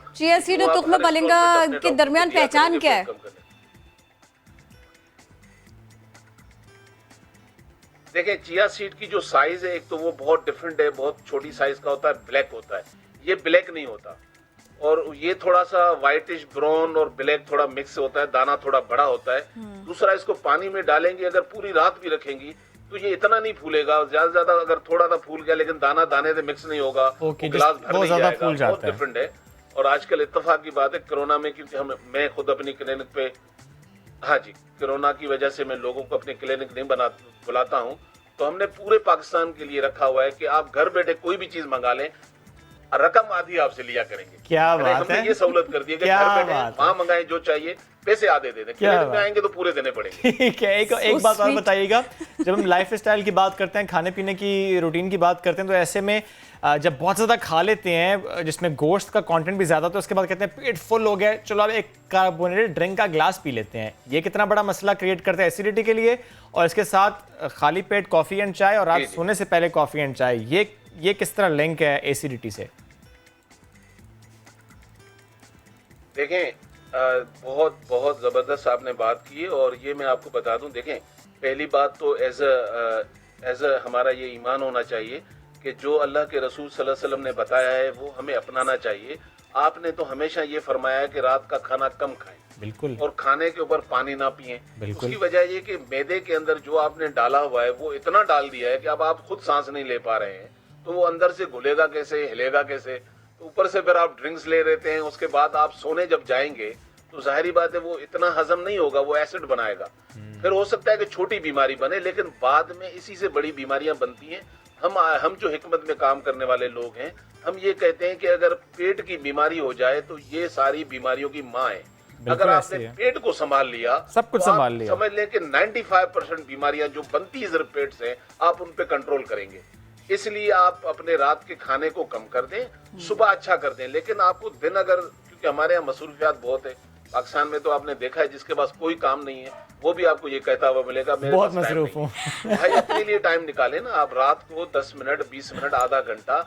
चिया सीड और तुख्म मलिंगा के दरमियान पहचान क्या है? देखें, चिया सीड की जो साइज है, एक तो वो बहुत डिफरेंट है, बहुत छोटी साइज का होता है, ब्लैक होता है। ये ब्लैक नहीं होता, और ये थोड़ा सा व्हाइटिश ब्राउन और ब्लैक थोड़ा मिक्स होता है, दाना थोड़ा बड़ा होता है। दूसरा, इसको पानी में डालेंगे अगर पूरी रात भी रखेंगी तो ये इतना नहीं फूलेगा, ज्यादा ज्यादा अगर थोड़ा सा फूल गया, लेकिन दाना दाने से मिक्स नहीं होगा, गिलास भर नहीं जाएगा, बहुत डिफरेंट है। और आजकल इत्तेफाक की बात है, कोरोना में, क्योंकि मैं खुद अपनी क्लिनिक पे, हाँ जी, कोरोना की वजह से मैं लोगों को अपने क्लिनिक नहीं बुलाता हूँ, तो हमने पूरे पाकिस्तान के लिए रखा हुआ है कि आप घर बैठे कोई भी चीज मंगा लें, रकम आधी आपसे लिया करेंगे। क्या बात हमने है, ये सहूलत कर दी है कि घर बैठे वहां मंगाएं जो चाहिए, पैसे आधे दे दें, क्लिनिक में आएंगे तो पूरे देने पड़ेंगे। ठीक है, एक बात और बताइएगा, जब हम लाइफ स्टाइल की बात करते हैं, खाने पीने की रूटीन की बात करते हैं, तो ऐसे में जब बहुत ज़्यादा खा लेते हैं जिसमें गोश्त का कंटेंट भी ज़्यादा, तो उसके बाद कहते हैं पेट फुल हो गया, चलो अब एक कार्बोनेटेड ड्रिंक का ग्लास पी लेते हैं। ये कितना बड़ा मसला क्रिएट करता है एसिडिटी के लिए, और इसके साथ खाली पेट कॉफ़ी एंड चाय और रात सोने से पहले कॉफ़ी एंड चाय, ये किस तरह लिंक है एसिडिटी से? देखें, बहुत बहुत ज़बरदस्त आपने बात की है, और ये मैं आपको बता दूं। देखें, पहली बात तो एज अ हमारा ये ईमान होना चाहिए कि जो अल्लाह के रसूल सल्लल्लाहु अलैहि वसल्लम ने बताया है वो हमें अपनाना चाहिए। आपने तो हमेशा ये फरमाया है कि रात का खाना कम खाएं, बिल्कुल। और खाने के ऊपर पानी ना पिए। बिल्कुल। उसकी वजह ये कि मैदे के अंदर जो आपने डाला हुआ है वो इतना डाल दिया है कि अब आप खुद सांस नहीं ले पा रहे हैं, तो वो अंदर से घुलेगा कैसे, हिलेगा कैसे। तो ऊपर से फिर आप ड्रिंक्स ले रहते हैं, उसके बाद आप सोने जब जाएंगे तो जाहिर बात है वो इतना हजम नहीं होगा, वो एसिड बनाएगा। फिर हो सकता है कि छोटी बीमारी बने, लेकिन बाद में इसी से बड़ी बीमारियां बनती हैं। हम जो हिकमत में काम करने वाले लोग हैं, हम ये कहते हैं कि अगर पेट की बीमारी हो जाए तो ये सारी बीमारियों की माँ है। अगर आपने पेट को संभाल लिया, सब कुछ तो आप संभाल लिया, समझ लें कि 95% बीमारियां जो बनती है सिर्फ पेट से, आप उन पे कंट्रोल करेंगे। इसलिए आप अपने रात के खाने को कम कर दें, सुबह अच्छा कर दें। लेकिन आपको दिन अगर, क्योंकि हमारे यहाँ मसरूफियात बहुत है, पाकिस्तान में तो आपने देखा है जिसके पास कोई काम नहीं है वो भी आपको ये कहता हुआ मिलेगा मेरे बहुत पास टाइम मसरूफ हूँ। नहीं। भाई अपने लिए टाइम निकालें ना, आप रात को 10 मिनट 20 मिनट आधा घंटा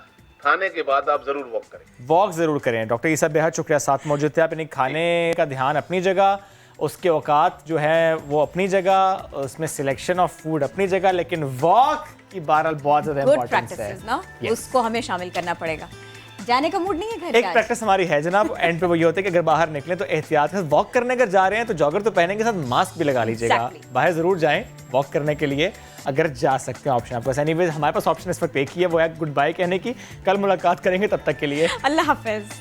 खाने के बाद आप जरूर वॉक करें। वॉक जरूर करें। डॉक्टर ईसा बेहद शुक्रिया साथ मौजूद थे। अपने खाने का ध्यान अपनी जगह, उसके औकात जो है वो अपनी जगह, उसमें सिलेक्शन ऑफ फूड अपनी जगह, लेकिन वॉक की बहरहाल बहुत ज्यादा गुड इंपॉर्टेंस है प्रैक्टिसेस ना, Yes. उसको हमें शामिल करना पड़ेगा। जाने का मूड नहीं है घर एक का आज? प्रैक्टिस हमारी है जनाब, एंड पे वो ये होता है कि अगर बाहर निकलें तो एहतियात के साथ वॉक करने अगर जा रहे हैं तो जॉगर तो पहनेंगे, साथ मास्क भी लगा लीजिएगा। Exactly. बाहर जरूर जाएं वॉक करने के लिए अगर जा सकते हैं। ऑप्शन आपके पास एनीवेज, हमारे पास ऑप्शन इस वक्त एक ही है, वो है गुड बाय कहने की। कल मुलाकात करेंगे, तब तक के लिए अल्लाह हाफिज।